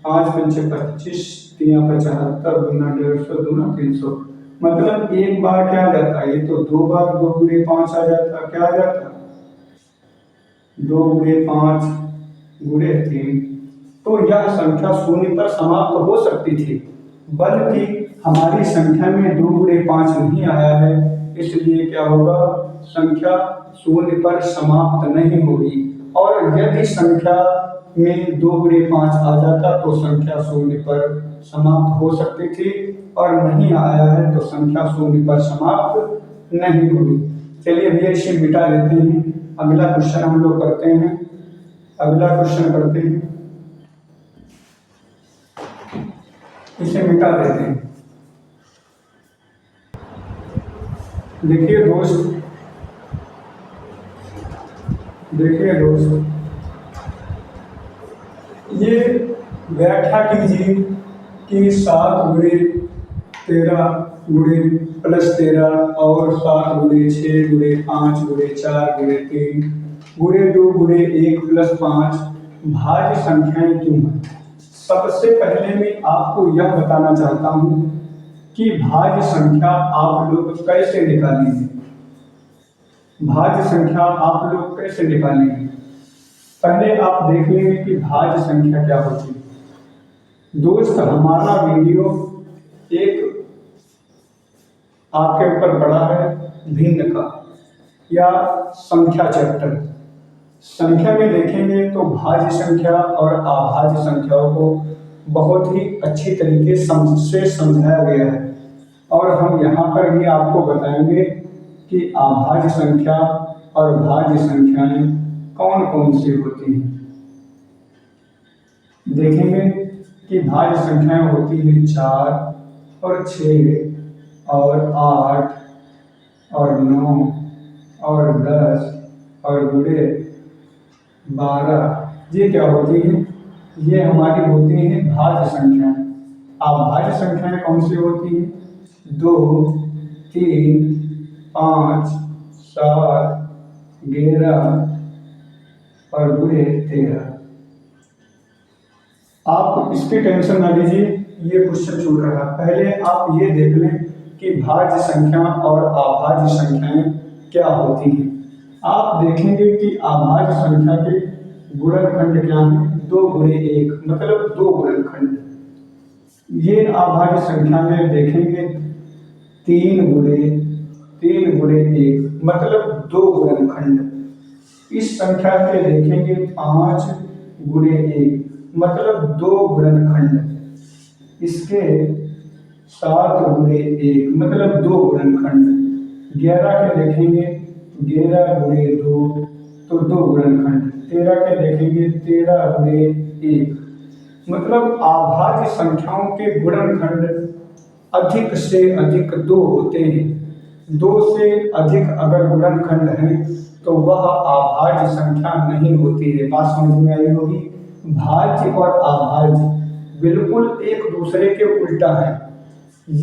5 पंचे 25, 3 75, गुना 150, गुना 300। मतलब एक बार क्या आ जाता? ये तो 2 बार 2 गुणे 5 आ जाता। क्या आ जाता? 2 गुणे 5 गुणे 3 तो यह संख्या शून्य पर समाप्त हो सकती थी, बल्कि हमारी संख्या में 2 गुणे 5 नहीं आया है, इसलिए क्या होगा, संख्या शून्य पर समाप्त नहीं होगी। और यदि संख्या में 2 गुणे 5 आ जाता तो संख्या शून्य पर समाप्त हो सकती थी, और नहीं आया है तो संख्या शून्य पर समाप्त नहीं होगी। चलिए भैया इसे मिटा देते हैं, अगला क्वेश्चन हम लोग करते हैं। अगला क्वेश्चन करते हैं, इसे मिटा देते हैं। देखिए दोस्त, ये व्याख्या कीजिए कि 7 गुणे 13 गुणे +13 और 7 गुणे 6 गुणे 5 गुणे 4 गुणे 3 गुणे 2 गुणे 1 + 5 भाज्य संख्याएं क्यों हैं। सबसे पहले मैं आपको यह बताना चाहता हूं कि भाज्य संख्या आप लोग कैसे निकालेंगे। भाज्य संख्या आप लोग कैसे निकालेंगे, पहले आप देख लेंगे कि भाज्य संख्या क्या होती है। दोस्त, हमारा वीडियो एक आपके ऊपर पड़ा है भिन्न का या संख्या चैप्टर। संख्या में देखेंगे तो भाज्य संख्या और अभाज्य संख्याओं को बहुत ही अच्छी तरीके से समझाया गया है, और हम यहाँ पर भी आपको बताएंगे कि अभाज्य संख्या और भाज्य संख्याएं कौन कौन सी होती हैं। देखेंगे कि भाज्य संख्याएं होती हैं 4 और 6 और 8 और 9 और 10 और गुणे 12। ये क्या होती हैं, ये हमारी होती हैं भाज्य संख्याएं। अभाज्य संख्याएं कौन सी होती हैं, 2 3 5 7 11 और गुणे 13। आप इसकी टेंशन ना लीजिए, ये क्वेश्चन छूट रहा। पहले आप ये देख लें कि भाज्य संख्या और अभाज्य संख्याएं क्या होती हैं। आप देखेंगे कि अभाज्य संख्या के गुणनखंड क्या है, 2 गुणे 1, मतलब 2 गुणनखंड। ये अभाज्य संख्या में देखेंगे 3 गुणे 1, मतलब 2 गुणनखंड। इस संख्या के देखेंगे 5 गुणे 1, मतलब 2 गुणनखंड। इसके 7 गुणे 1, मतलब 2 गुणनखंड। 11 के देखेंगे 11 गुणे 2, तो 2 गुणनखंड। 13 के देखेंगे 13 गुणे 1, मतलब अभाज्य संख्याओं के गुणनखंड अधिक से अधिक 2 होते हैं। 2 से अधिक अगर गुणनखंड है तो वह अभाज्य संख्या नहीं होती है। बात समझ में आई होगी। भाज्य और अभाज्य बिल्कुल एक दूसरे के उल्टा है।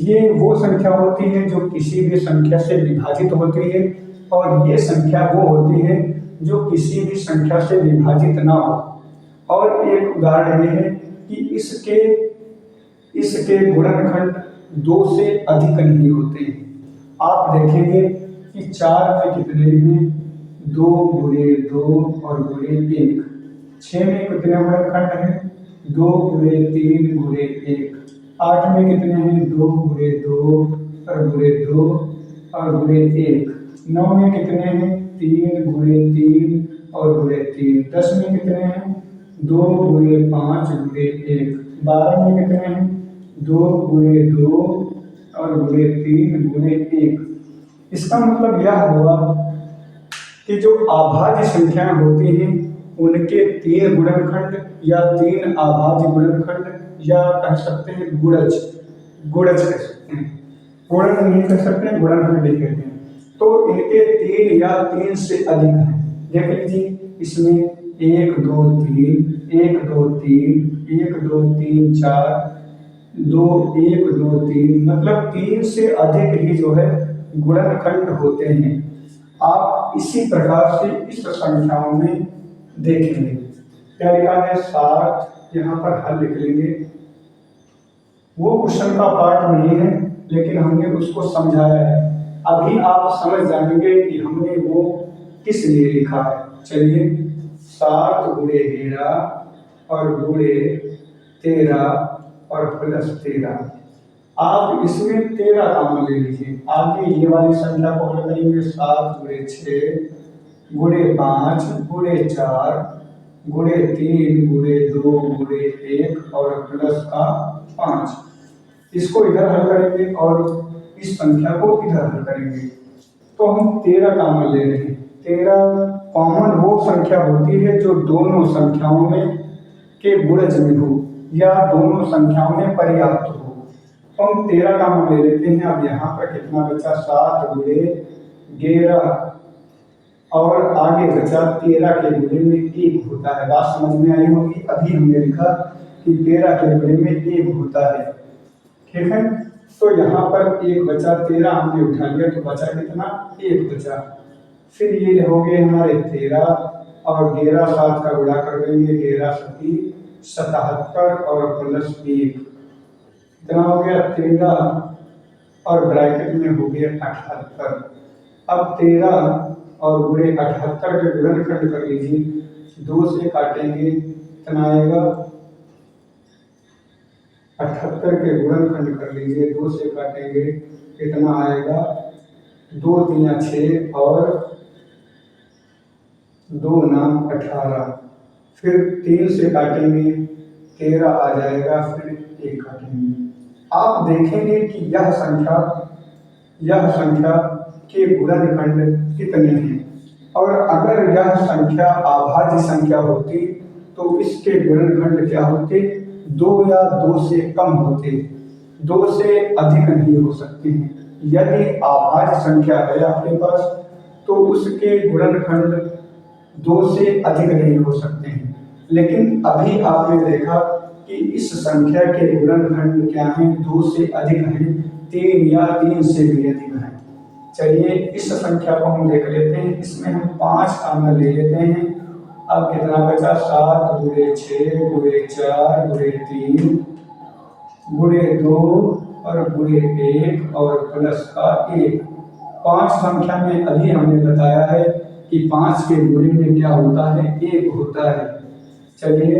ये वो संख्या होती है जो किसी भी संख्या से विभाजित होती है, और ये संख्या वो होती है जो किसी भी संख्या से विभाजित ना हो। और एक उदाहरण ये है कि इसके गुणनखंड 2 से अधिक नहीं होते। आप देखेंगे कि 4 में कितने हैं, 2 गुणे 2 और गुणे 1। 6 में कितने गुणनखंड हैं, 2 गुणे 3 गुणे 1। 8 में कितने हैं, 2 गुणे 2 और गुणे 2 और गुणे 1। 9 में कितने हैं, 3 गुणे 3 और गुणे 3। 10 में कितने हैं, 2 गुणे 5 गुणे 1। 12 में कितने हैं, 2 गुणे 2 और गुणे 3 गुणे 1। इसका मतलब यह हुआ कि जो अभाज्य संख्याएं होती हैं उनके 3 गुणनखंड या 3 अभाज्य गुणनखंड, या कह सकते हैं गुणज कह सकते हैं, गुणन नहीं कह सकते हैं, गुणनखंड ही कहते हैं। तो इनके 3 या 3 से अधिक हैं। देख लीजिए इसमें 1 2 3 1 2 3 1 2 3 4 2 1 2 3, मतलब 3 से अधिक ही जो है गुणनखंड होते हैं। आप इसी प्रकार से इस संख्याओं में देखेंगे। क्या लिखा है, 7, यहाँ पर हल लिख लेंगे। वो क्वेश्चन का पार्ट नहीं है, लेकिन हमने उसको समझाया है। अभी आप समझ जाएंगे कि हमने वो किस लिए लिखा है। चलिए 7 गुणे 11 और गुणे 13 और प्लस 13। आप इसमें 13 कॉमन ले लीजिए। आगे ये वाली संख्या को हम करेंगे 7 गुणे 6 गुणे 5 गुणे 4 गुणे 3 गुणे 2 गुणे 1 और प्लस का 5। इसको इधर हल करेंगे और इस संख्या को इधर हल करेंगे। तो हम 13 कॉमन ले रहे हैं। 13 कॉमन वो संख्या होती है जो दोनों संख्याओं में के गुणज में हो या दोनों संख्याओं में पर्याप्त हो। तो हम 13 कॉमन ले लेते हैं। अब यहाँ पर कितना बचा? 7 गुणे 11 और आगे बचा 13 के गुणे में 1 होता है। बात समझ में आई होगी। अभी हमने लिखा कि 13 के गुणे में 1 होता है। ठीक है, तो यहाँ पर 1 बचा, 13 हमने उठा लिया तो बचा कितना? 1 बचा। फिर ये हो गए हमारे 13 और 11 7 का गुणा कर देंगे। 11 सती 77 और प्लस 1 कितना हो गया? 13 और ब्रैकेट में हो गया 78। अब 13 और गुणे 78 के गुणनखंड कर लीजिए। 2 से काटेंगे कितना आएगा? 78 के गुणनखंड कर लीजिए। 2 से काटेंगे कितना आएगा? 2 3 6 और 2 9 18। फिर 3 से काटेंगे 13 आ जाएगा। फिर 1 काटेंगे। आप देखेंगे कि यह संख्या के गुणनखंड कितने हैं। और अगर यह संख्या अभाज्य संख्या होती तो इसके गुणनखंड क्या होते? 2 या 2 से कम होते, 2 से अधिक नहीं हो सकते हैं। यदि अभाज्य संख्या है आपके पास तो उसके गुणनखंड 2 से अधिक नहीं हो सकते हैं। लेकिन अभी आपने देखा कि इस संख्या के गुणनखंड क्या हैं? 2 से अधिक हैं, 3 या 3 से भी अधिक हैं। चलिए इस संख्या को हम देख लेते हैं। इसमें हम 5 कॉमन ले लेते हैं। अब कितना बचा? 7 गुणे 6 गुणे 4 गुणे 3 गुणे 2 और गुणे 1 और प्लस का 1। 5 संख्या में अभी हमने बताया है कि 5 के गुणे में क्या होता है? 1 होता है। चलिए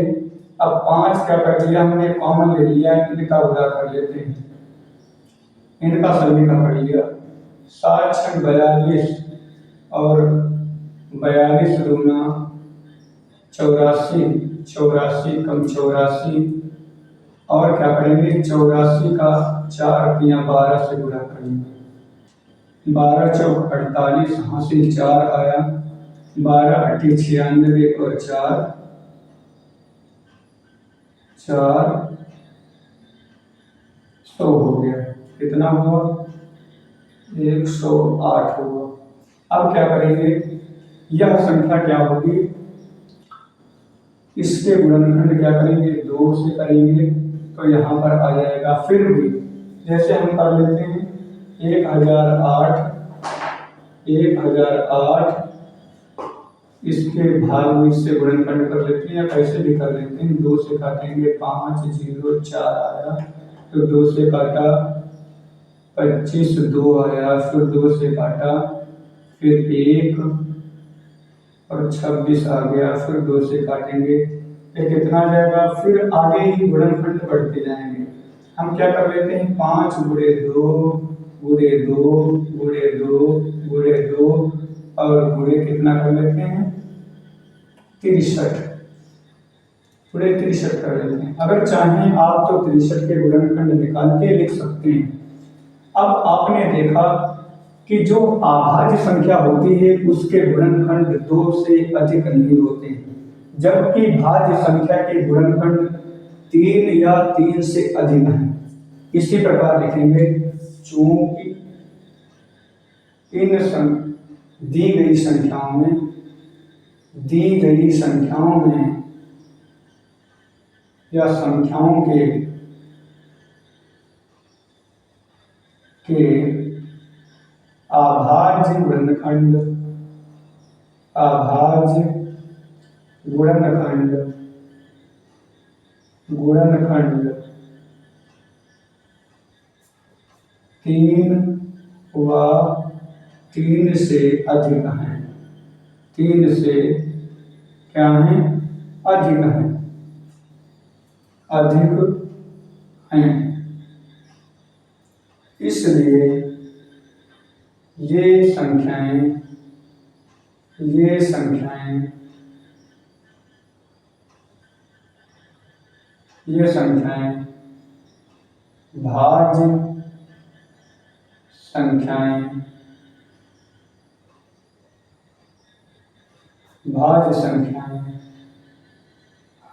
अब 5 क्या कर लिया हमने? कॉमन ले लिया। इनका गुणा कर लेते हैं। इनका सभी का कर लिया। 7 6 42 और 42 दूना 84, 84 कम 84 और क्या करेंगे? 84 का 4 या 12 से गुणा करेंगे। 12 चौक 48 हासिल 4 आया। 12 8 96 और 4 100 हो गया। कितना हुआ? 108 हुआ। अब क्या करेंगे? यह संख्या क्या होगी? इसके गुणनखंड क्या करेंगे? 2 से करेंगे तो यहाँ पर आ जाएगा। फिर भी जैसे हम कर लेते हैं 1008 इसके भाग में इससे गुणनखंड कर लेते हैं या कैसे भी कर लेते हैं। 2 से काटेंगे 5 0 4 आया तो 2 से काटा 25 2 आया। फिर 2 से काटा फिर 1 और 26 आ गया। फिर 2 से काटेंगे ये कितना आ जाएगा? फिर आगे ही गुणनखंड बढ़ते जाएंगे। हम क्या कर लेते हैं? 5 गुणे 2 गुणे 2 गुणे 2 गुणे 2 और गुणे कितना कर लेते हैं? 63 गुणे 63 कर लेते हैं। अगर चाहें आप तो 63 के गुणनखंड निकाल के लिख सकते हैं। अब आपने देखा कि जो अभाज्य संख्या होती है उसके गुणनखंड 2 से अधिक नहीं होते हैं, जबकि भाज्य संख्या के गुणनखंड 3 या 3 से अधिक हैं। इसी प्रकार लिखेंगे चूंकि इन दी गई संख्याओं में या संख्याओं के अभाज्य गुणनखंड 3 व 3 से अधिक हैं। 3 से क्या है? अधिक हैं। अधिक हैं, इसलिए ये संख्याएं भाज्य संख्याएं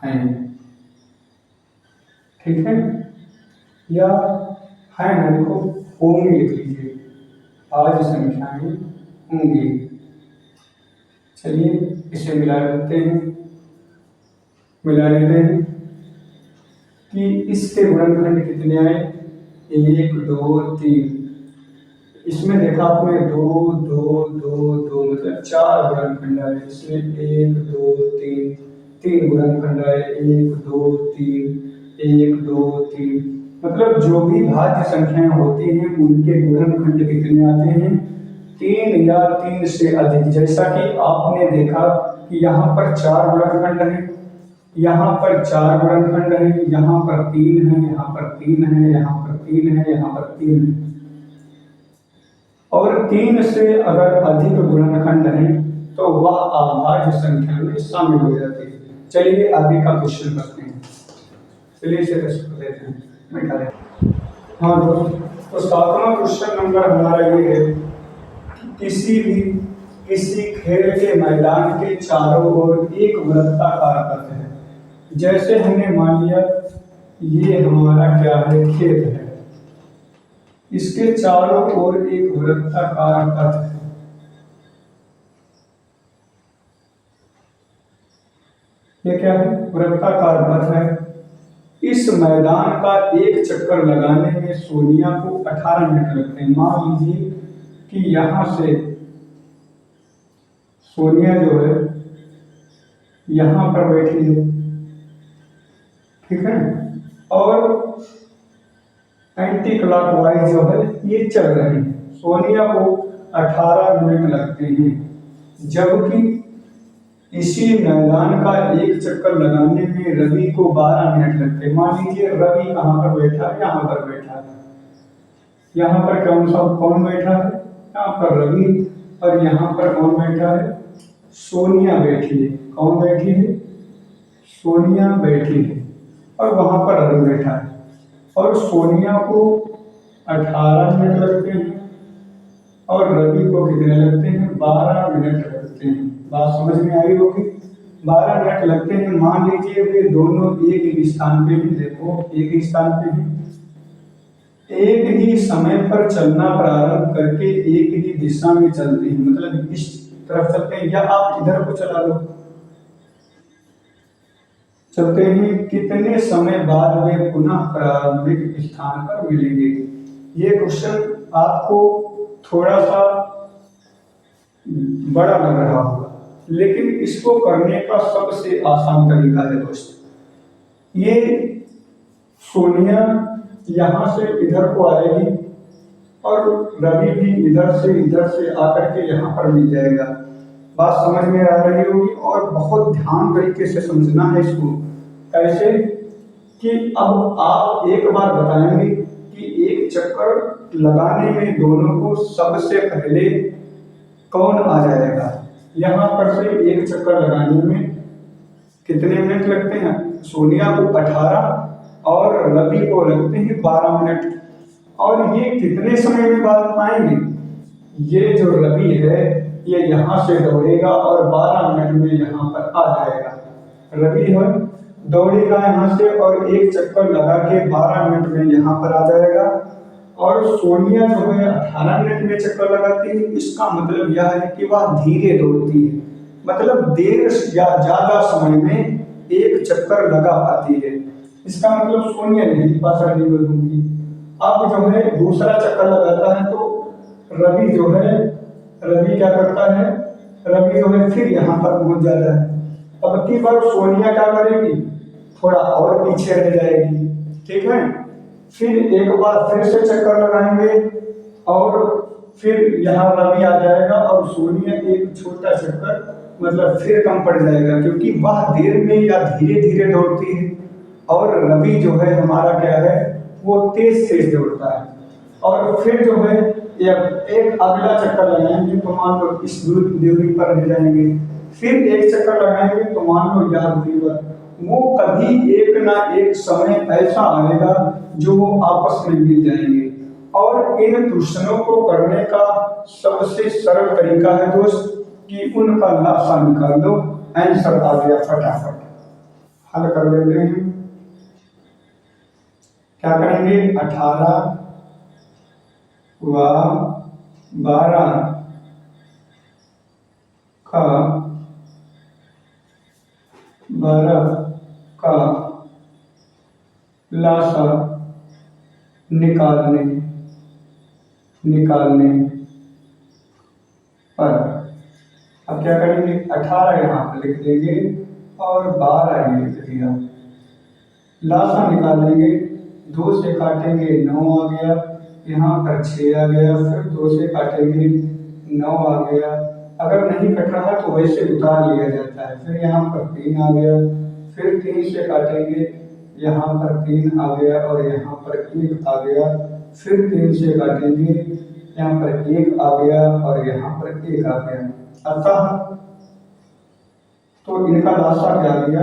हैं। ठीक है, या है ना को होंगी लिख लीजिए, भाज्य संख्याएं होंगी। चलिए इसे मिला लेते हैं कि इसके गुणनखंड कितने आए, 1 2 3। इसमें देखा आपने 2 2 2 2 मतलब 4 गुणनखंड आए, इसमें 1 2 3 3 गुणनखंड आए, 1 2 3 1 2 3। मतलब जो भी भाज्य संख्याएं होती हैं उनके गुणनखंड कितने आते हैं, 3 या 3 से अधिक। जैसा कि आपने देखा कि यहाँ पर 4 गुणनखंड हैं, यहाँ पर 4 गुणनखंड है, यहाँ पर 3 है, यहाँ पर 3 है, यहाँ पर 3 है, यहाँ पर 3 है, और 3 से अगर अधिक गुणनखंड है तो वह अभाज्य संख्या में शामिल हो जाती है। चलिए आगे का क्वेश्चन करते हैं। चलिए इसे देते हैं, मैं क्या हाँ दोस्तों, तो 7वां क्वेश्चन नंबर हमारा ये है, किसी खेल के मैदान के चारों ओर एक वृत्ताकार पथ है। जैसे हमने मान लिया ये हमारा क्या है, खेत है, इसके चारों ओर एक वृत्ताकार पथ है। ये क्या है, वृत्ताकार पथ है। इस मैदान का एक चक्कर लगाने में सोनिया को 18 मिनट लगते हैं। मान लीजिए कि यहां से सोनिया जो है यहां पर बैठी है, ठीक है, और एंटी क्लॉकवाइज जो है ये चल रही है। सोनिया को 18 मिनट लगते हैं, जबकि इसी मैदान का एक चक्कर लगाने में रवि को 12 मिनट लगते हैं। मान लीजिए रवि कहाँ पर बैठा है, यहाँ पर बैठा है, यहाँ पर कौन बैठा है, यहाँ पर रवि, और यहाँ पर कौन बैठा है, सोनिया बैठी है। कौन बैठी है, सोनिया बैठी है, और वहां पर रवि बैठा है, और सोनिया को 18 मिनट लगते हैं और रवि को कितने लगते हैं, 12 मिनट लगते हैं। बात समझ में आई होगी, 12 मिनट लगते हैं। मान लीजिए वे दोनों एक ही स्थान पे भी, देखो एक ही स्थान पे भी एक ही समय पर चलना प्रारंभ करके एक ही दिशा में चलते हैं, मतलब इस तरफ चलते हैं, या आप इधर को चला लो, चलते हैं। कितने समय बाद वे पुनः प्रारंभिक स्थान पर मिलेंगे। ये क्वेश्चन आपको थोड़ा सा बड़ा लग रहा होगा, लेकिन इसको करने का सबसे आसान तरीका है दोस्तों। ये सोनिया यहाँ से इधर को आएगी और रवि भी इधर से आकर के यहाँ पर मिल जाएगा। बात समझ में आ रही होगी, और बहुत ध्यान तरीके से समझना है इसको। ऐसे कि अब आप एक बार बताएंगे कि एक चक्कर लगाने में दोनों को सबसे पहले कौन आ जाएगा। यहाँ पर से एक चक्कर लगाने में कितने मिनट लगते हैं, सोनिया को 18 और रवि को लगते हैं 12 मिनट। और ये कितने समय में बात पाएंगे, ये जो रवि है ये यहाँ से दौड़ेगा और 12 मिनट में यहाँ पर आ जाएगा। रवि है दौड़ेगा यहाँ से और एक चक्कर लगा के 12 मिनट में यहाँ पर आ जाएगा, और सोनिया जो है 18 मिनट में चक्कर लगाती है। इसका मतलब यह है कि वह धीरे दौड़ती है, मतलब देर या ज्यादा समय में एक चक्कर लगा पाती है। इसका मतलब सोनिया नहीं पास रवि को दूंगी। अब जो है दूसरा चक्कर लगाता है तो रवि क्या करता है, रवि जो है फिर यहाँ पर पहुंच जाता है। अब की बार सोनिया क्या करेगी, थोड़ा और पीछे रह जाएगी, ठीक है। फिर एक बार फिर से चक्कर लगाएंगे और फिर यहाँ रवि आ जाएगा और सोनिया एक छोटा चक्कर मतलब फिर कम पड़ जाएगा, क्योंकि वह देर में या धीरे धीरे दौड़ती है और रवि जो है हमारा क्या है वो तेज से दौड़ता है। और फिर जो है एक अगला चक्कर लगाएंगे तो मान लो इस दूरी पर रह जाएंगे, फिर एक चक्कर लगाएंगे तो मान लो यह दूरी पर। वो कभी एक ना एक समय ऐसा आएगा जो वो आपस में मिल जाएंगे। और इन प्रश्नों को करने का सबसे सरल तरीका है दोस्त कि उनका लासा निकाल दो, आंसर आ गया फटाफट। हल कर लेते हैं। क्या करेंगे 18 व 12 का 12 का लासा निकालने पर अब क्या करेंगे 18 यहाँ पर लिख देंगे और 12 ये लिख दिया। लासा निकालेंगे, 2 से काटेंगे 9 आ गया, यहाँ पर 6 आ गया, फिर 2 से काटेंगे 9 आ गया। अगर नहीं कट रहा तो वैसे उतार लिया जाता है। फिर यहाँ पर 3 आ गया, फिर 3 से काटेंगे, यहाँ पर 3 आ गया और यहाँ पर 1 आ गया, फिर 3 से काटेंगे, यहाँ पर 1 आ गया और यहाँ पर 1 आ गया। अतः तो इनका लासा क्या आ गया,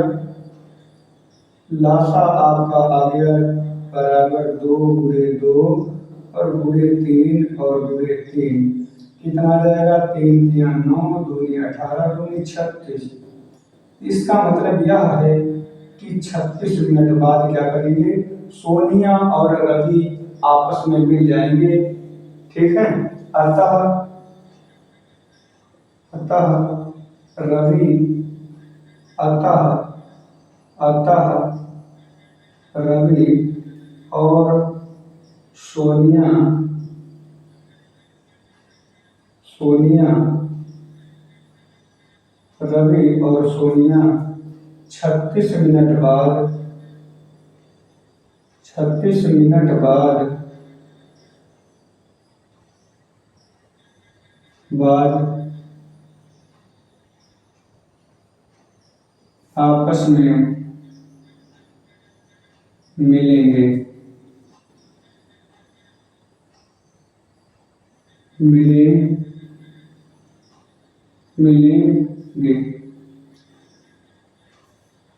लासा आपका आ गया बराबर 2 गुणे 2 और गुणे 3 और गुणे 3 कितना आ जाएगा 3 3 9 दूनी 18 दूनी 36। इसका मतलब यह है कि 36 मिनट बाद क्या करेंगे सोनिया और रवि आपस में मिल जाएंगे। ठीक है, अतः रवि रवि और सोनिया रवि और सोनिया 36 मिनट बाद आपस में मिलेंगे।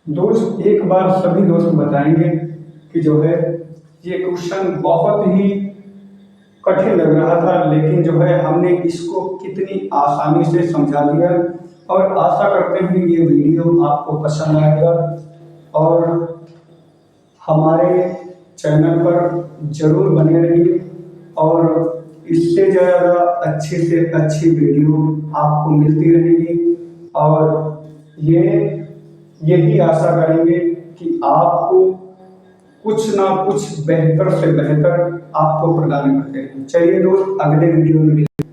दोस्त एक बार सभी दोस्त बताएंगे कि जो है ये क्वेश्चन बहुत ही कठिन लग रहा था, लेकिन जो है हमने इसको कितनी आसानी से समझा दिया। और आशा करते हैं ये वीडियो आपको पसंद आएगा और हमारे चैनल पर जरूर बने रहिए और इससे ज़्यादा अच्छे से अच्छी वीडियो आपको मिलती रहेगी। और यही आशा करेंगे कि आपको कुछ ना कुछ बेहतर से बेहतर आपको प्रदान करते हैं। चलिए दोस्त अगले वीडियो में मिलते हैं।